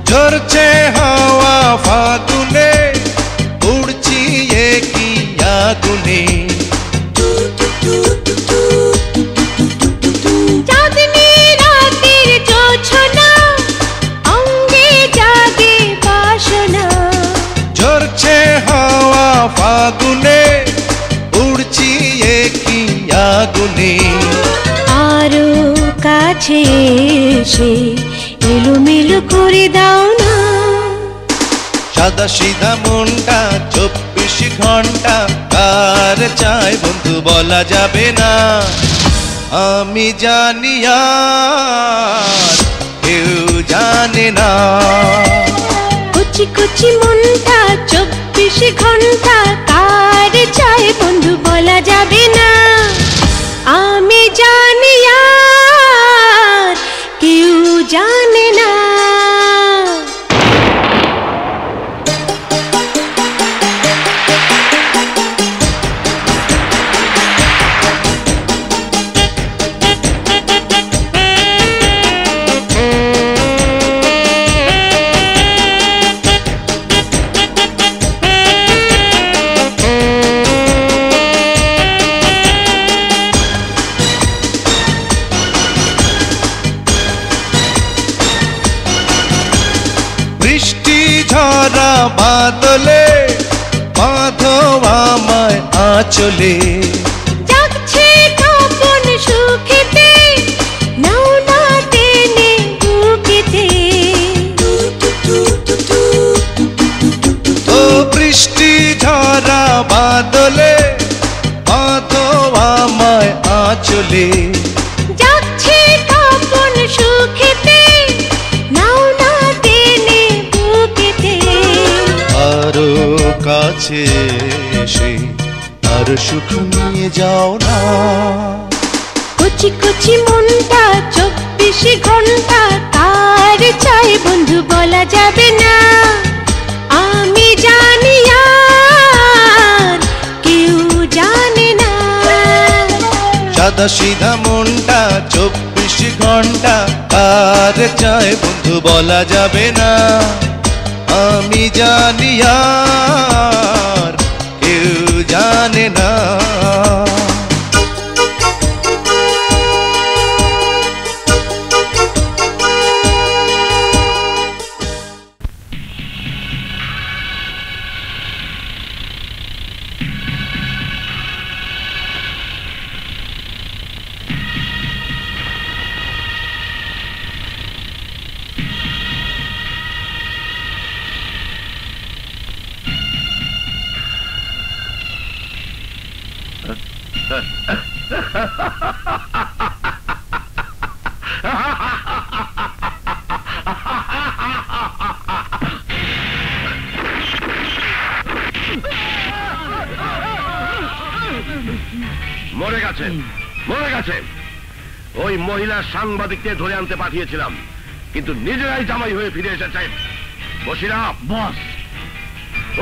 ঝরছে হাওয়া ফাগুনে, উড়ছি একই আগুনে। চাঁদনি রাতের জোছনা, অঙ্গে জাগে বাসনা। ঝরছে হাওয়া ফাগুনে, উড়ছি একই আগুনে। আরো কাছে এসে এলোমেলো করে দাও না। সাদা সিধা মনটা 24 ঘন্টা, কার চাই বন্ধু বলা যাবে না। আমি জানি আর কেউ জানে না। কচি কচি মনটা 24 ঘন্টা, কার চাই বন্ধু বলা যাবে না। আমি জানি আর কেউ জানে না। বাদলে বাঁধো আমায় আঁচলে যাচ্ছে কাপন সুখেতে নাও না টেনে বুকেতে ও বৃষ্টি ঝরা বাদলে বাঁধো আমায় আঁচলে যাচ্ছে কাপন সুখেতে নাও না টেনে বুকেতে আরো কাছে এসে আর সুখ নিয়ে যাও না কচি কচি মনটা 24 ঘন্টা কার চাই বন্ধু বলা যাবে না আমি জানি আর কেউ জানে না সাদা সিধা মনটা 24 ঘন্টা কার চাই বন্ধু বলা যাবে না আমি জানি আর কেউ জানে না মরে গেছে মরে গেছে ওই মহিলা সাংবাদিককে ধরে আনতে পাঠিয়েছিলাম কিন্তু নিজেরাই জামাই হয়ে ফিরে এসেছে বসিরা বস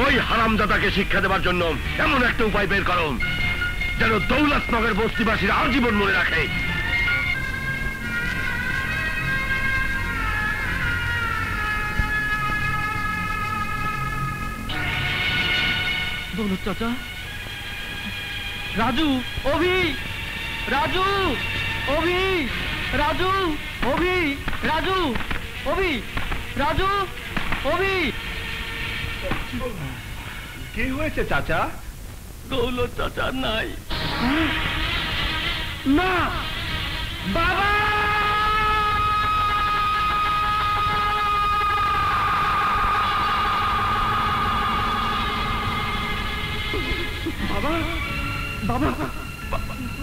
ওই হারামজাদাকে শিক্ষা দেবার জন্য এমন একটা উপায় বের করো যেন দৌলতনগর বস্তিবাসীরা আজীবন মনে রাখে দৌলত চাচা রাজু অভি রাজু অভি রাজু অভি রাজু অভি রাজু অভি কি হয়েছে চাচা দৌলত চাচা নাই না বাবা বাবা বাবা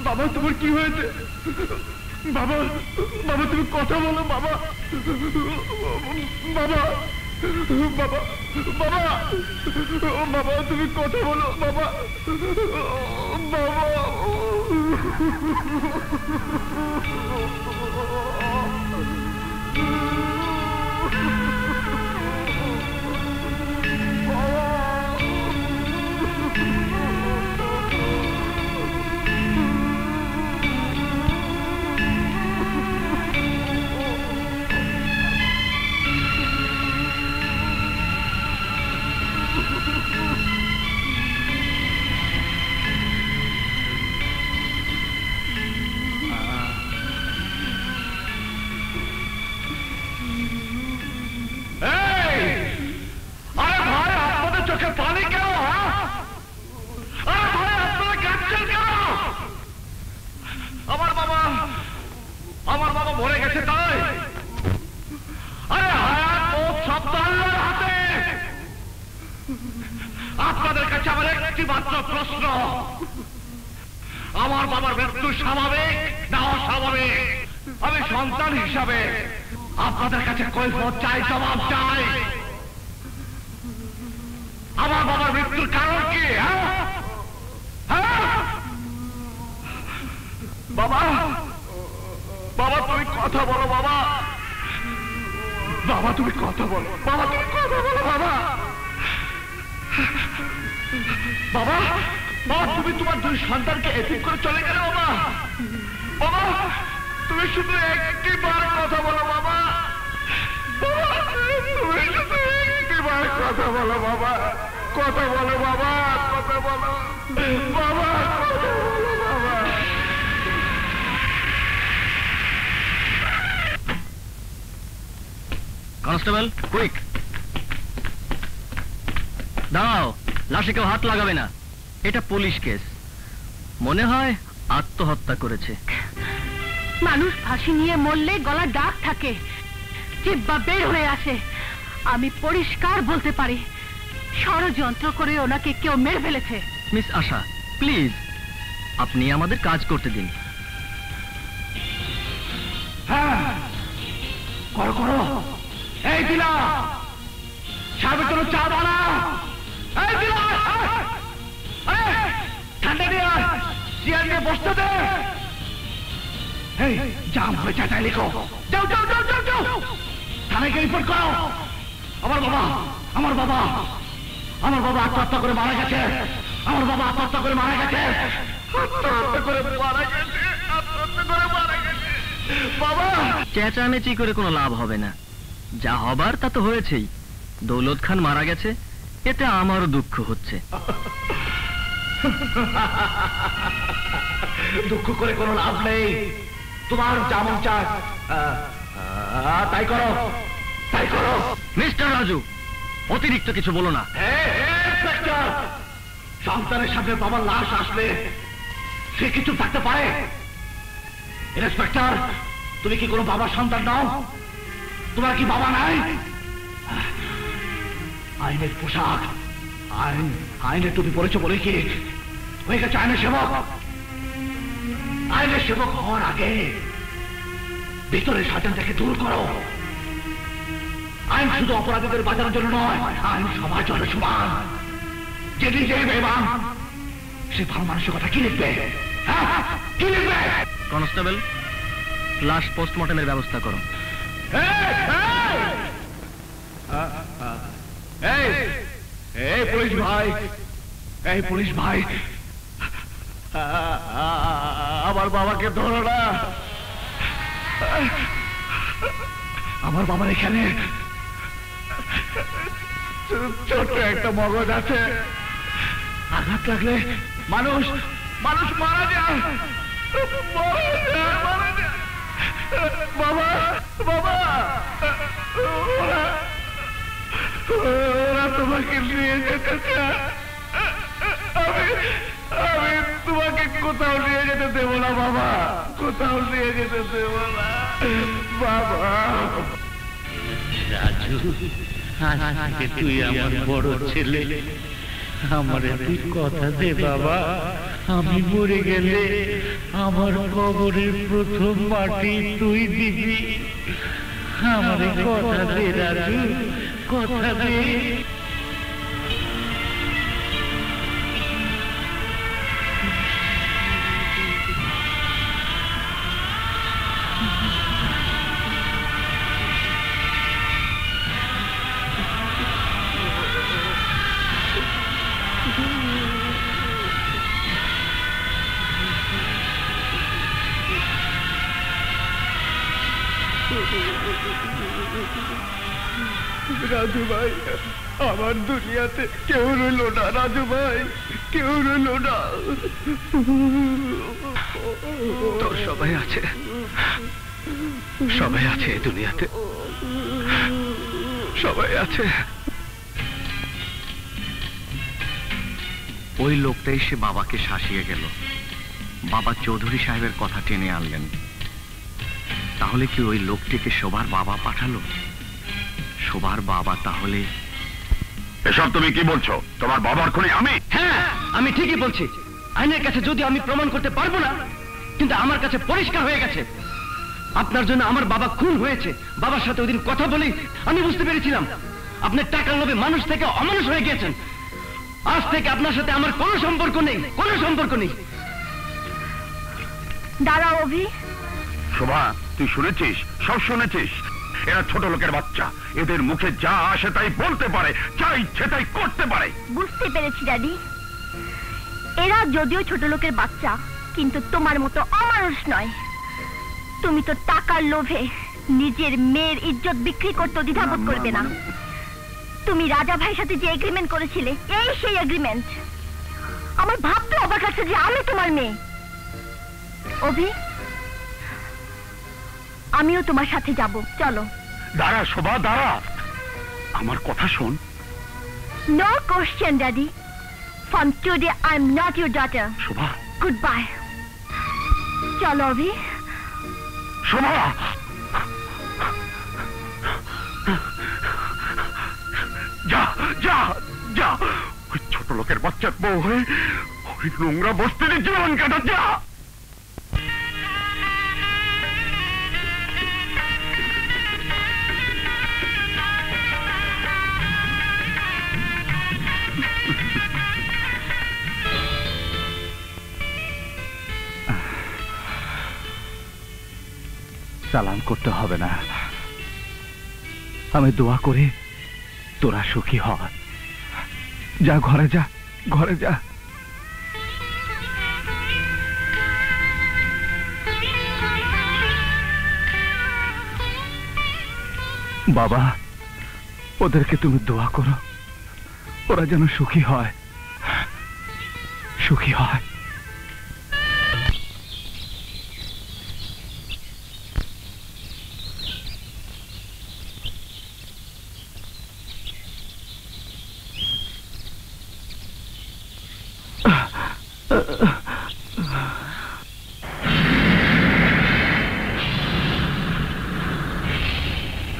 বাবা তোমার কি হয়েছে বাবা বাবা তুমি কথা বলো বাবা বাবা বাবা বাবা বাবা তুমি কথা বলো বাবা বাবা আমার বাবা মরে গেছে তাই আরে হায়াত মওত সব তো আল্লাহর হাতে আপনাদের কাছে আমার একটি মাত্র প্রশ্ন আমার বাবার মৃত্যু স্বাভাবিক না অস্বাভাবিক আমি সন্তান হিসাবে আপনাদের কাছে কৈফিয়ত চাই জবাব চাই আমার বাবার মৃত্যুর কারণ কি বাবা বাবা তুমি কথা বলো বাবা বাবা তুমি কথা বলো বাবা তুমি কথা বলো বাবা বাবা বাবা তুমি তোমার দুই সন্তানকে এতিম করে চলে গেলে বাবা বাবা তুমি শুধু একটি বার কথা বলো বাবা তুমি শুধু একটি বার কথা বলো বাবা কথা বলো বাবা কথা বলো বাবা কথা বলো বাবা কনস্টেবল কুইক দাও, লাশে কেউ হাত লাগাবে না, এটা পুলিশ কেস। মনে হয় আত্মহত্যা করেছে। মানুষ ফাঁসি নিয়ে মরলে গলা ডাক থাকে, জিহ্বা বের হয়ে আসে। আমি পরিষ্কার বলতে পারি, ষড়যন্ত্র করে ওনাকে কেউ মেরে ফেলেছে। মিস আশা, প্লিজ আপনি আমাদের কাজ করতে দিন। হ্যাঁ, করো করো। এই দিলা, সাহেবের জন্য চা বানা। এই দিলা, ঠান্ডা দিয়ে চেয়ার নিয়ে বসতে দে। এই জাম হয়ে চাটাই লিখো। যাও যাও যাও যাও যাও, থানায় গিয়ে রিপোর্ট করো। আমার বাবা, আমার বাবা, আমার বাবা আত্মহত্যা করে মারা গেছে। আমার বাবা আত্মহত্যা করে মারা গেছে। আত্মহত্যা করে মারা গেছে, আত্মহত্যা করে মারা গেছে। বাবা, চেঁচামেচি করে কোনো লাভ হবে না, যা হবার তা তো হয়েছেই। দৌলত খান মারা গেছে, এতে আমারও দুঃখ হচ্ছে। দুঃখ করে কোনো লাভ নেই। তোমার যেমন চায় তাই করো, তাই করো। মিস্টার রাজু, অতিরিক্ত কিছু বলো না। সন্তানের সামনে বাবার লাশ আসলে সে কিছু থাকতে পারে? ইন্সপেক্টর, তুমি কি কোনো বাবার সন্তান নাও? তোমার কি বাবা নাই? আইনের পোশাক, আইনের টুপি পড়েছো বলে কি হয়ে গেছে আইনের সেবক? আইনের সেবক হওয়ার আগে ভিতরে শয়তানটাকে দূর করো। আইন শুধু অপরাধীদের বাঁচানোর জন্য নয়, আইন সবার জন্য সমান। যে নিজেই বেঈমান, সে ভালো মানুষের কথা কি লিখবে? কি লিখবে? কনস্টেবল, লাশ পোস্টমর্টমের ব্যবস্থা করো। এই পুলিশ ভাই, এই পুলিশ ভাই, আমার বাবাকে ধরো না। আমার বাবার এখানে ছোট্ট একটা মগজ আছে, আঘাত লাগলে মানুষ মানুষ মারা যায়। বাবা, বাবা, ওরা তোমাকে নিয়ে যেতে চায়। আমি তোমাকে কোথাও নিয়ে যেতে দেবো না বাবা, কোথাও নিয়ে যেতে দেবো না বাবা। রাজু, আজকে তুই আমার বড় ছেলে, আমার তুই কথা দে বাবা, আমি মরে গেলে আমার কবরের প্রথম মাটি তুই দিবি। আমার কথা দে রাজু, কথা দে। রাজু ভাই, আমার দুনিয়াতে কেউ রইল না। রাজু ভাই, কেউ রইল না। তোর সবাই আছে, সবাই আছে এই দুনিয়াতে, সবাই আছে। ওই লোকটা এসে বাবাকে শাসিয়ে গেল, বাবা চৌধুরী সাহেবের কথা টেনে আনলেন। তাহলে কি ওই লোকটিকে শোভার বাবা পাঠালো? শোভার বাবা তাহলে? এসব তুমি কি বলছো? তোমার বাবার খুনি আমি? হ্যাঁ, আমি ঠিকই বলছি। আইনের কাছে যদি আমি প্রমাণ করতে পারবো না, কিন্তু আমার কাছে পরিষ্কার হয়ে গেছে আপনার জন্য আমার বাবা খুন হয়েছে। বাবার সাথে ওই দিন কথা বলেই আমি বুঝতে পেরেছিলাম আপনি টাকার লোভে মানুষ থেকে অমানুষ হয়ে গিয়েছেন। আজ থেকে আপনার সাথে আমার কোনো সম্পর্ক নেই, কোনো সম্পর্ক নেই। দাঁড়াও অভি। শোভা, তুই শুনেছিস? সব শুনেছিস? এরা ছোট লোকের বাচ্চা, এদের মুখে যা আসে তাই বলতে পারে, যা ইচ্ছে তাই করতে পারে। বুঝতে পেরেছি ড্যাডি, এরা যদিও ছোট লোকের বাচ্চা, কিন্তু তোমার মতো অমানুষ নয়। তুমি তো টাকার লোভে নিজের মেয়ের ইজ্জত বিক্রি করতে দ্বিধাবোধ করবে না। তুমি রাজা ভাইয়ের সাথে যে এগ্রিমেন্ট করেছিলে, এই সেই এগ্রিমেন্ট। আমার ভাবতে অবাক লাগছে যে আমি তোমার মেয়ে। অভি, আমিও তোমার সাথে যাব, চলো। দাঁড়া শোভা, দাঁড়া, আমার কথা শোন। No question, Daddy. From today, I'm not your daughter. Shobha, Goodbye. চলো অভি। শোভা, যা যা যা, ওই ছোট লোকের বাচ্চার বউ হয়ে ওই নোংরা বস্তিতে জীবন কাটা, যা। সালাম করতে হবে না, আমি দোয়া করি তোরা সুখী হ। যা ঘরে যা, ঘরে যা। বাবা, ওদেরকে তুমি দোয়া করো, ওরা যেন সুখী হয়, সুখী হয়।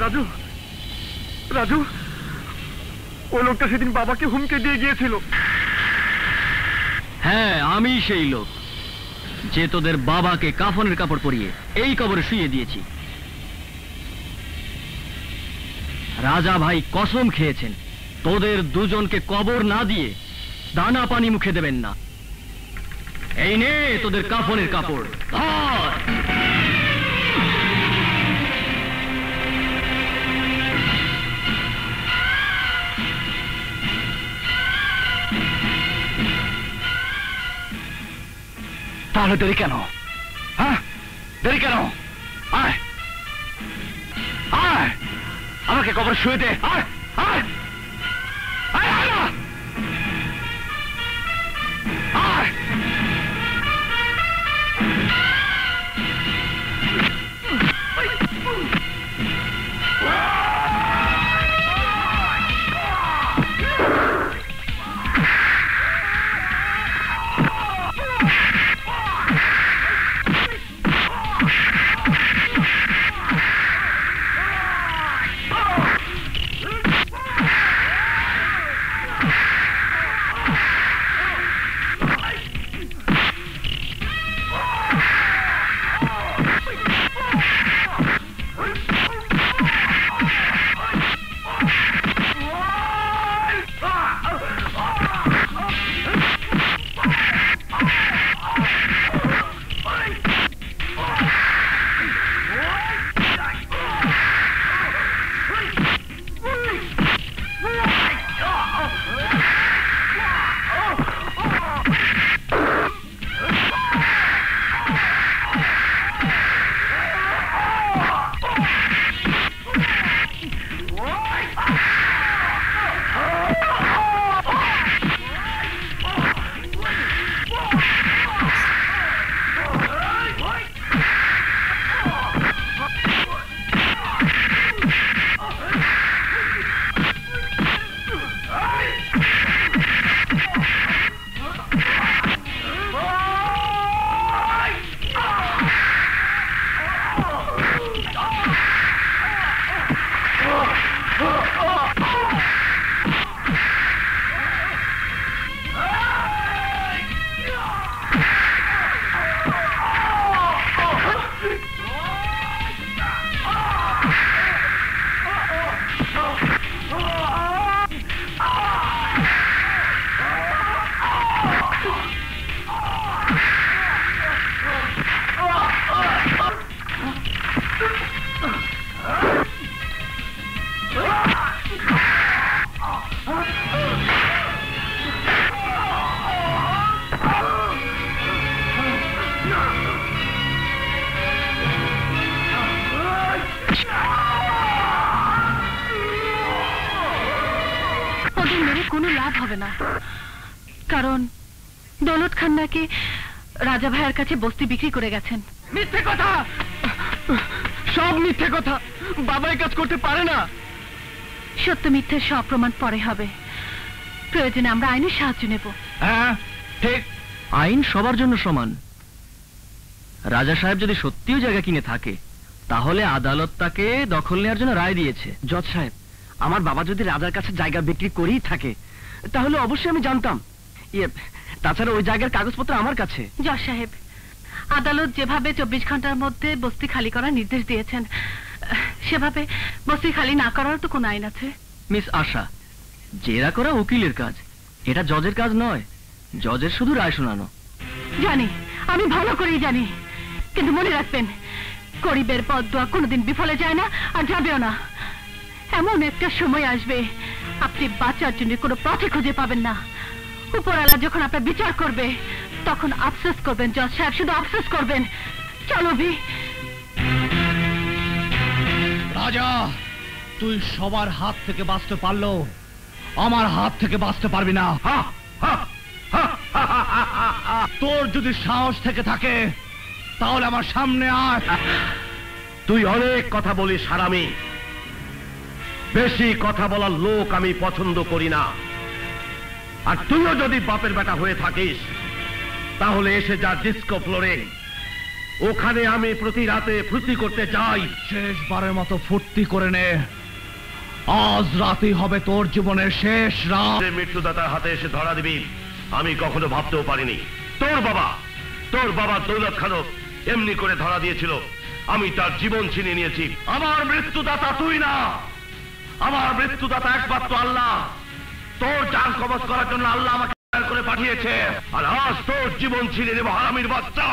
রাজু, রাজু, ওই লোকটা সেদিন বাবাকে হুমকে দিয়ে গিয়েছিল। হ্যাঁ, আমি সেই লোক যে তোদের বাবাকে কাফনের কাপড় পরিয়ে এই কবরে শুইয়ে দিয়েছি। রাজা ভাই কসম খেয়েছেন তোদের দুজনকে কবর না দিয়ে দানা পানি মুখে দেবেন না। এই নে তোদের কাফনের কাপড়, ধর। তাহলে দেরি কেন? হ্যাঁ, দেরি কেন? আয় আয়, আমাকে কবর শুয়ে দে। আয় আয় আয় আয় না। আয়। কোনো লাভ হবে না, কারণ দৌলত খান নাকি রাজা ভাইয়ের কাছে বস্তি বিক্রি করে গেছেন। মিথ্যে কথা, সব মিথ্যে কথা। বাবা এই কাজ করতে পারে না। সত্য মিথ্যের সব প্রমাণ পরে হবে, প্রয়োজনে আমরা আইনের সাহায্য নেব। হ্যাঁ ঠিক, আইন সবার জন্য সমান। রাজা সাহেব যদি সত্যিও জায়গা কিনে থাকে তাহলে আদালত তাকে দখল নেওয়ার জন্য রায় দিয়েছে। জজ সাহেব, আমার বাবা যদি রাজার কাছে জায়গা বিক্রি করেই থাকে তাহলে অবশ্যই আমি জানতাম। তাছাড়া ওই জায়গার কাগজপত্র আমার কাছে। জজ সাহেব, আদালত যেভাবে 24 ঘন্টার মধ্যে বস্তি খালি করার নির্দেশ দিয়েছেন, সেভাবে বস্তি খালি না করার তো কোন আইন আছে? মিস আশা, জেরা করা উকিলের কাজ, এটা জজের কাজ নয়। জজের শুধু রায় শোনানো। জানি, আমি ভালো করেই জানি, কিন্তু মনে রাখবেন, গরিবের পথ দোয়া কোনোদিন বিফলে যায় না, আর যাবেও না। এমন একটা সময় আসবে আপনি বাঁচার জন্য কোনো পথে খুঁজে পাবেন না। উপরওয়ালা যখন আপনার বিচার করবে তখন আফসোস করবেন জজ সাহেব, শুধু আফসোস করবেন। চলো ভি। রাজা, তুই সবার হাত থেকে বাঁচতে পারলো, আমার হাত থেকে বাঁচতে পারবি না। তোর যদি সাহস থেকে থাকে তাহলে আমার সামনে আয়। তুই অনেক কথা বলিস হারামি, বেশি কথা বলার লোক আমি পছন্দ করি না। আর তুইও যদি বাপের বেটা হয়ে থাকিস তাহলে এসে যা ডিস্কো ফ্লোরে, ওখানে আমি প্রতি রাতে ফুর্তি করতে চাই। শেষবারের মতো ফুর্তি করে নে, আজ রাতেই হবে তোর জীবনের শেষ রাত। মৃত্যুদাতার হাতে এসে ধরা দিবি আমি কখনো ভাবতেও পারিনি। তোর বাবা দৌলত খানও এমনি করে ধরা দিয়েছিল, আমি তার জীবন ছিনিয়ে নিয়েছি। আমার মৃত্যুদাতা তুই না, আমার মৃত্যুদাতা একমাত্র আল্লাহ। তোর জান কবজ করার জন্য আল্লাহ আমাকে করে পাঠিয়েছে, আর আজ তোর জীবন ছিনিয়ে নেব হারামির বাচ্চা।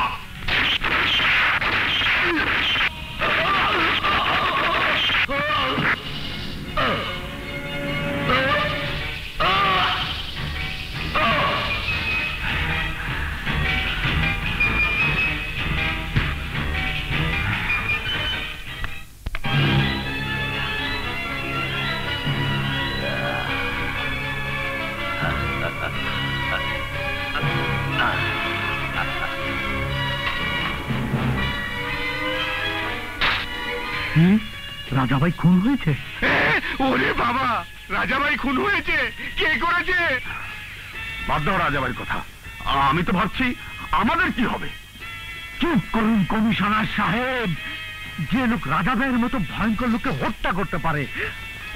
রাজাভাই খুন হয়েছে? ওরে বাবা, রাজাভাই খুন হয়েছে? কে করেছে? বাদ দাও রাজাভাইয়ের কথা, আমি তো ভাবছি আমাদের কি হবে। চুপ করুন কমিশনার সাহেব। যে লোক রাজাভাইয়ের মতো ভয়ঙ্কর লোককে হত্যা করতে পারে,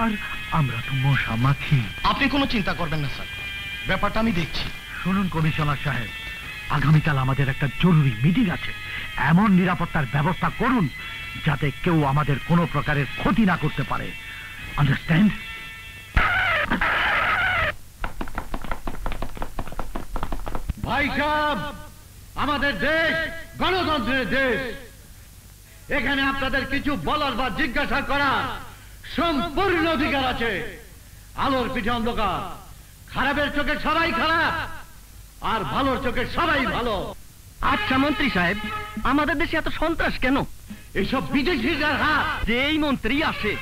আর আমরা তো মশা মাছি। আপনি কোনো চিন্তা করবেন না স্যার, ব্যাপারটা আমি দেখছি। শুনুন কমিশনার সাহেব, আগামীকাল আমাদের একটা জরুরি মিটিং আছে। এমন নিরাপত্তার ব্যবস্থা করুন যাতে কেউ আমাদের কোনো প্রকারের ক্ষতি না করতে পারে। আন্ডারস্ট্যান্ড? ভাই সাহেব, আমাদের দেশ গণতন্ত্রের দেশ। এখানে আপনাদের কিছু বলার বা জিজ্ঞাসা করার সম্পূর্ণ অধিকার আছে। আলোর পিঠে অন্ধকার, খারাপের চোখে সবাই খারাপ, আর ভালোর চোখে সবাই ভালো। আচ্ছা মন্ত্রী সাহেব, আমাদের দেশে এত সন্ত্রাস কেন? এইসব বিদেশিদের হাত। যেই মন্ত্রী আসে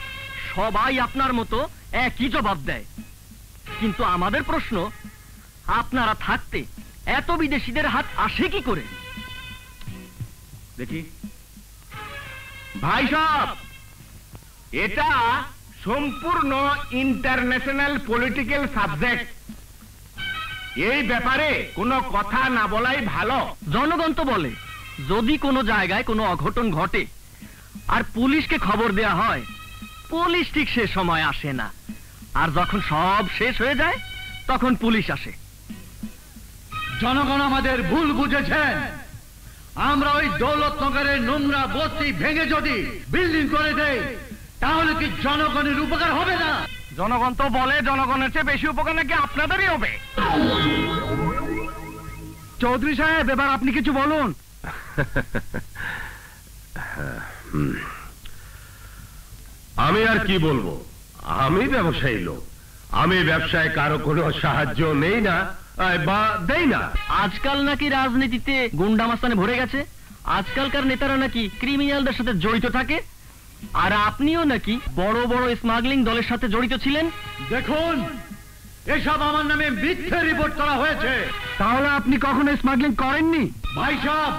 সবাই আপনার মতো একই জবাব দেয়, কিন্তু আমাদের প্রশ্ন, আপনারা থাকতে এত বিদেশিদের হাত আসে কি করে? দেখি ভাই সাহেব, এটা সম্পূর্ণ ইন্টারন্যাশনাল পলিটিক্যাল সাবজেক্ট। এই ব্যাপারে কোনো কথা না বলাই ভালো। জনগণ তো বলে যদি কোনো জায়গায় কোনো অঘটন ঘটে আর পুলিশকে খবর দেয়া হয়, পুলিশ ঠিক সে সময় আসে না, আর যখন সব শেষ হয়ে যায় তখন পুলিশ আসে। জনগণ আমাদের ভুল বুঝেছেন। আমরা ওই দৌলতনগরের নোংরা বস্তি ভেঙে যদি বিল্ডিং করে দেই তাহলে কি জনগণের উপকার হবে না? জনগণ তো বলে জনগণের চেয়ে বেশি উপকার নাকি আপনাদেরই হবে। চৌধুরী সাহেব, এবার আপনি কিছু বলুন। আমি আর কি বলবো, আমি ব্যবসায়ী লোক, আমি ব্যবসায় কারো কোনো সাহায্য নেই না বা দেই না। আজকাল নাকি রাজনীতিতে গুন্ডামাস্তানে ভরে গেছে, আজকালকার নেতারা নাকি ক্রিমিনালদের সাথে জড়িত থাকে, আর আপনিও নাকি বড় বড় স্মাগলিং দলের সাথে জড়িত ছিলেন। দেখুন, এসব আমার নামে মিথ্যে রিপোর্ট করা হয়েছে। তাহলে আপনি কখনো স্মাগলিং করেননি? ভাই সাহেব,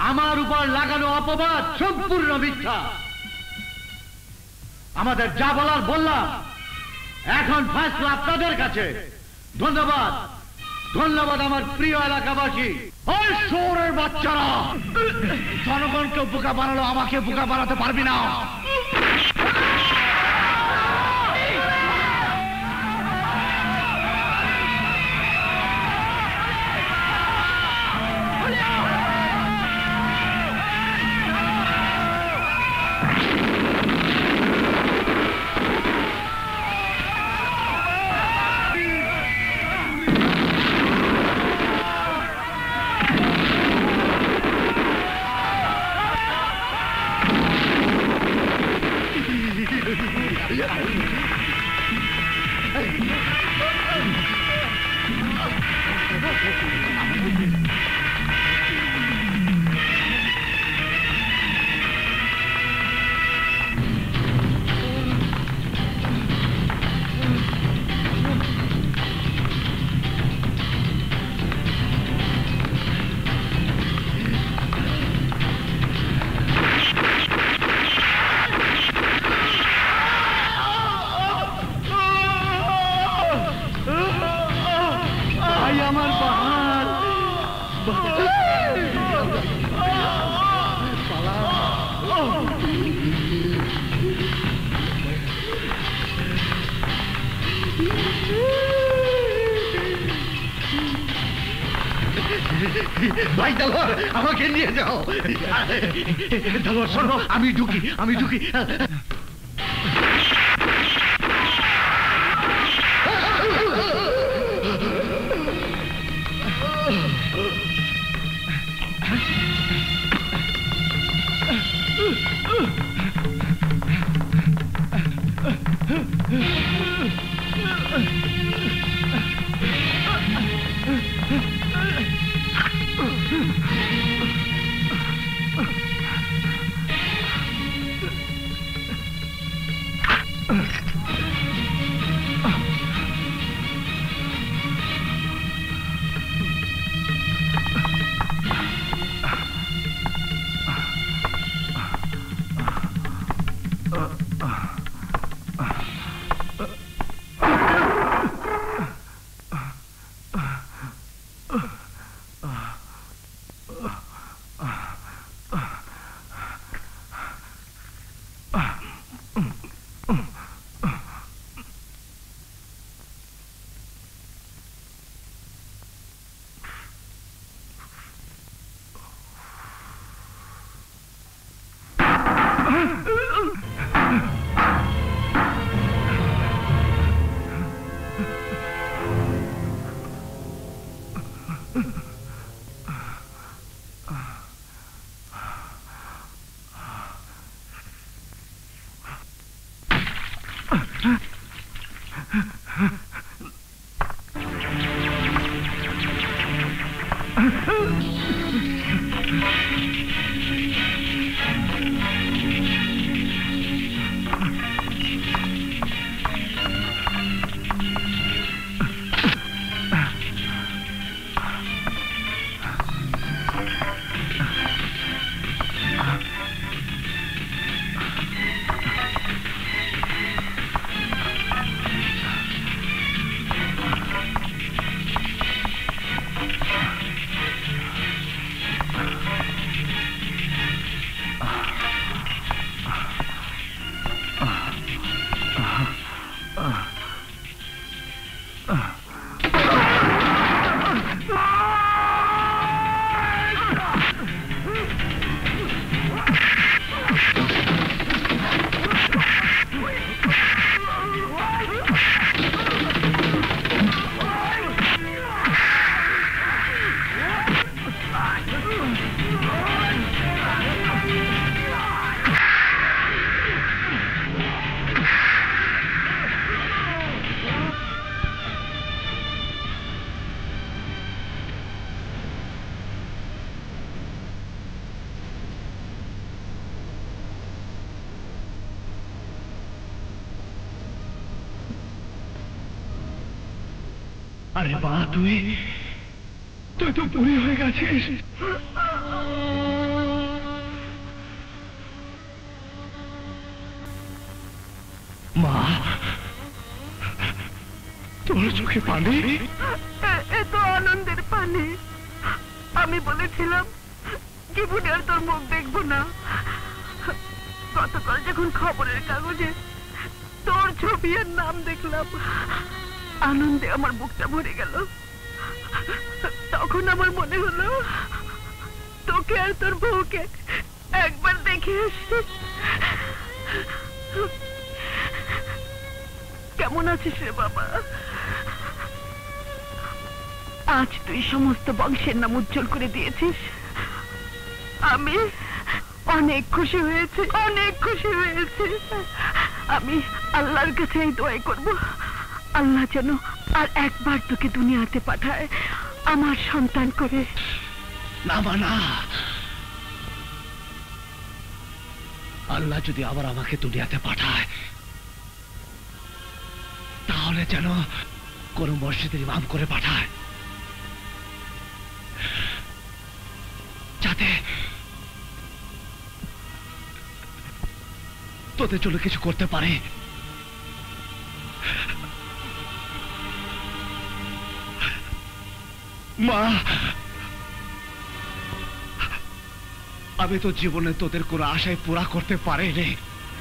আমার উপর লাগানো অপবাদ সম্পূর্ণ মিথ্যা। আমাদের যা বলার বললাম, এখন ফয়সালা আপনাদের কাছে। ধন্যবাদ ধন্যবাদ আমার প্রিয় এলাকাবাসী। ওই শহরের বাচ্চারা, জনগণকে বোকা বানালো, আমাকে বোকা বানাতে পারবি না। ভাই দালোয়ার, আমাকে নিয়ে যাও। দালোয়ার শোনো, আমি ঢুকি। আরে বা, তুই তো বুড়ি হয়ে গেছিস। মা, তোর তোর চোখে পানি? এ তো আনন্দের পানি। আমি বলেছিলাম জীবনে আর তোর মুখ দেখবো না। গতকাল যখন খবরের কাগজে তোর ছবি আর নাম দেখলাম, আনন্দে আমার বুকটা ভরে গেল। তখন আমার মনে হলো তোকে আর তোর বউকে একবার দেখে আসি। কেমন আছিস রে বাবা? আজ তুই সমস্ত বংশের নাম উজ্জ্বল করে দিয়েছিস। আমি অনেক খুশি হয়েছি, অনেক খুশি হয়েছি। আমি আল্লাহর কাছে এই দোয়াই করব, আল্লাহ যেন আর একবার তোকে দুনিয়াতে পাঠায় আমার সন্তান করে। না মা না, আল্লাহ যদি আবার আমাকে দুনিয়াতে পাঠায় তাহলে যেন কোন মসজিদের ইমাম করে পাঠায়, যাতে তোদের জন্য কিছু করতে পারে। মা, আমি তো জীবনে তোদের কোনো আশায় পুরা করতে পারিনি।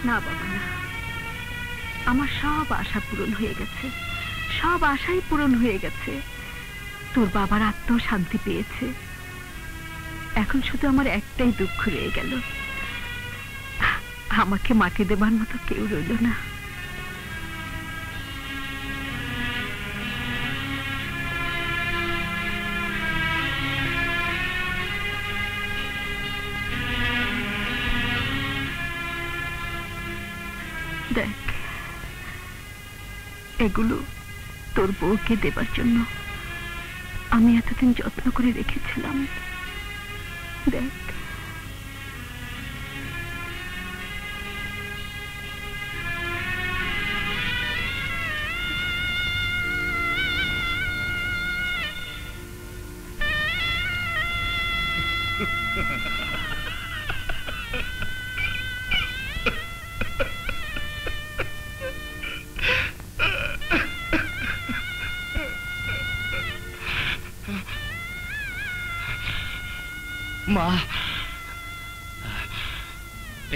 না বাবা না, আমার সব আশা পূরণ হয়ে গেছে, সব আশাই পূরণ হয়ে গেছে। তোর বাবার আত্মাও শান্তি পেয়েছে। এখন শুধু আমার একটাই দুঃখ রয়ে গেল, আমাকে মাটি দেবার মতো কেউ রইল না। দেখ, এগুলো তোর বউকে দেবার জন্য আমি এতদিন যত্ন করে রেখেছিলাম। দেখ, মা,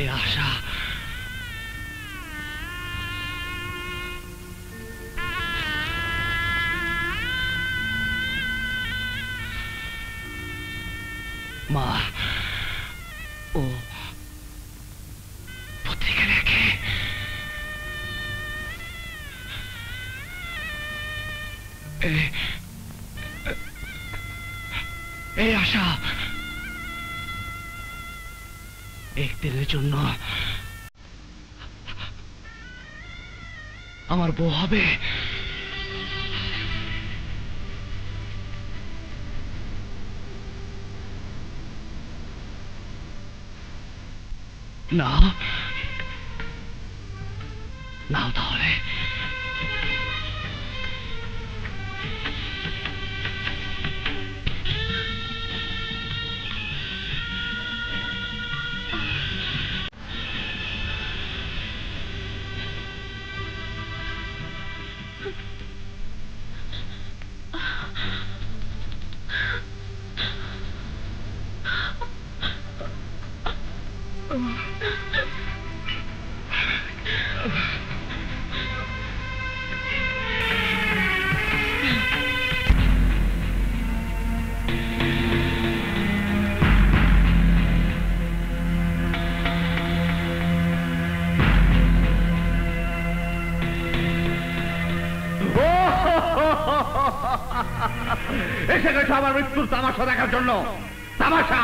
এই আশা মা, ও পত্রিকা রেখে এই আশা একদিনের জন্য আমার বউ হবে। না, নাও তাহলে। এসে গেছে আমার মৃত্যুর তামাশা দেখার জন্য। তামাশা,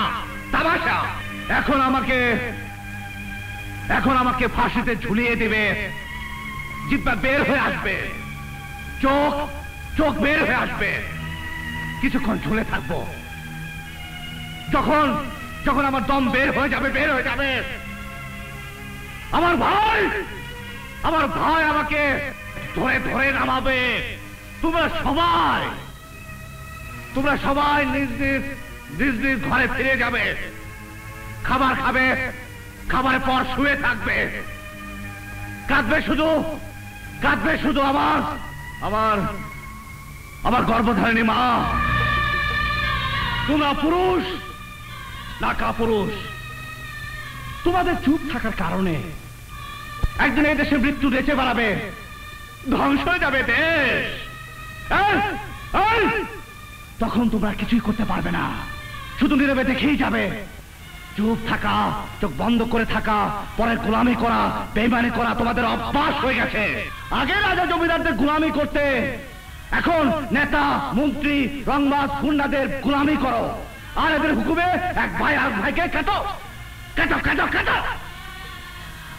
তামাশা। এখন আমাকে ফাঁসিতে ঝুলিয়ে দিবে, জিহ্বা বের হয়ে আসবে, চোখ বের হয়ে আসবে, কিছুক্ষণ ঝুলে থাকবো। যখন আমার দম বের হয়ে যাবে, আমার ভাই আমাকে ধরে ধরে নামাবে। তোমরা সবাই নিজ নিজ ঘরে ফিরে যাবে, খাবার খাবে, খাবারের পর শুয়ে থাকবে। কাঁদবে শুধু আমার গর্ভধারিণী মা, তোমরা পুরুষ না কাপুরুষ? তোমাদের চুপ থাকার কারণে একদিন এই দেশে মৃত্যু বেঁচে বেড়াবে, ধ্বংস হয়ে যাবে দেশ। তখন তোমরা কিছুই করতে পারবে না, শুধু নীরবে দেখেই যাবে। চুপ থাকা, চোখ বন্ধ করে থাকা, পরে গোলামি করা, বেইমানি করা তোমাদের অভ্যাস হয়ে গেছে। আগে রাজা জমিদারদের গোলামি করতে, এখন নেতা মন্ত্রী রংবাজ গুন্ডাদের গোলামি করো। আর এদের হুকুমে এক ভাই আর ভাইকে কাটো কাটো কাটো কাটো।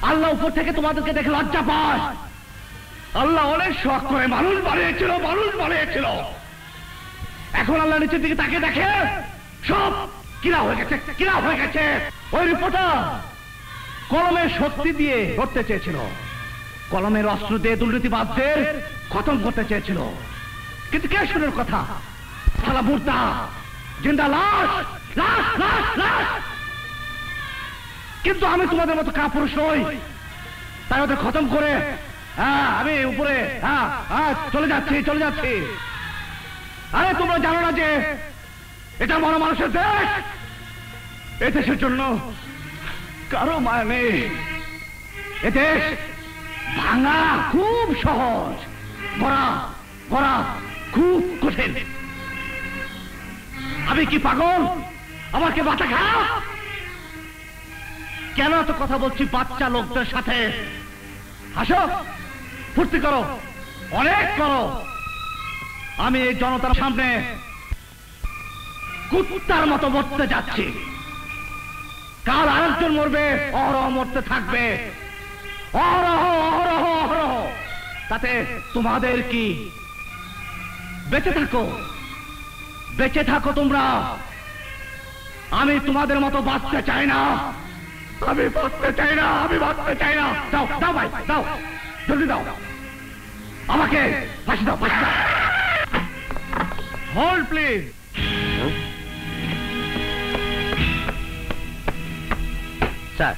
আল্লাহ উপর থেকে তোমাদেরকে দেখে লজ্জা পায়। আল্লাহ অনেক শখ করে মানুষ বানিয়েছিল, মানুষ বানিয়েছিল। এখন আল্লাহ নিচের দিকে তাকে দেখে সব কিরা হয়ে গেছে, কিরা হয়ে গেছে। ওই রিপোর্টার কলমের শক্তি দিয়ে করতে চেয়েছিল, কলমের অস্ত্র দিয়ে দুর্নীতিবাদদের খতম করতে চেয়েছিল। কিন্তু কে শুনের কথা? সালা মুর্দা, জিন্দা লাশ, লাশ লাশ লাশ। কিন্তু আমি তোমাদের মতো কাপুরুষ নই, তাই ওদের খতম করে আমি উপরে চলে যাচ্ছি, চলে যাচ্ছি। আরে তোমরা জানো না যে এটা মনে মানুষের দেশ? এ দেশের জন্য কারো মায়া নেই। এ দেশ ভাঙা খুব সহজ, গড়া গড়া খুব কঠিন। আমি কি পাগল? আমাকে বাঁচা খা। কেন এত কথা বলছি বাচ্চা লোকদের সাথে? হাসো, ফুর্তি করো, অনেক করো। আমি এই জনতার সামনে কুত্তার মতো মরতে যাচ্ছি। কাল আরেকজন মরবে, অহরহ মরতে থাকবে, অহরহ অহরহ অহরহ। তাতে তোমাদের কি? বেঁচে থাকো, বেঁচে থাকো তোমরা। আমি তোমাদের মতো বাঁচতে চাই না, আমি বাঁচতে চাই না, আমি বাঁচতে চাই না। দাও দাও ভাই, দাও, জলদি দাও আমাকে ফাঁসি দাও, ফাঁসি দাও। Hold please. স্যার,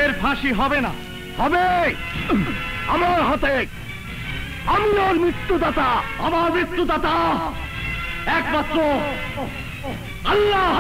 এর ফাঁসি হবে না। হবে আমার হাতে। আমি ওর মৃত্যুদাতা, আমার মৃত্যুদাতা একমাত্র আল্লাহ।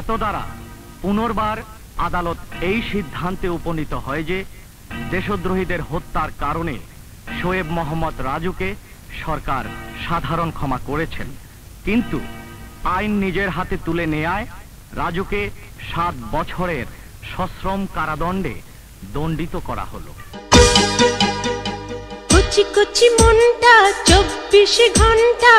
এত দ্বারা পুনর্বার আদালত এই সিদ্ধান্তে উপনীত হয় যে দেশদ্রোহীদের হত্যার কারণে শোয়েব মোহাম্মদ রাজুকে সরকার সাধারণ ক্ষমা করেছেন, কিন্তু আইন নিজের হাতে তুলে নেয়ায় রাজুকে 7 বছরের সশ্রম কারাদণ্ডে দণ্ডিত করা হলো। কচি কচি মনটা 24 ঘন্টা,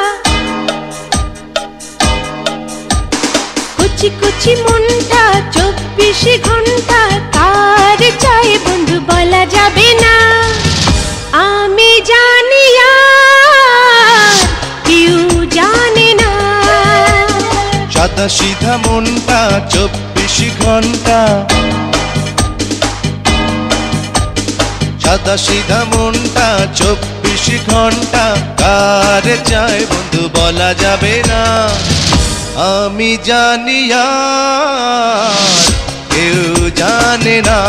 কচি কচি মনটা 24 ঘন্টা কার চাই বন্ধু বলা যাবে না। আমি জানি আর কেউ জানে না। সাদা সিধা মনটা 24 ঘন্টা, সাদা সিধা মনটা 24 ঘন্টা কার চাই বন্ধু বলা যাবে না। আমি জানি আর কেউ জানে না।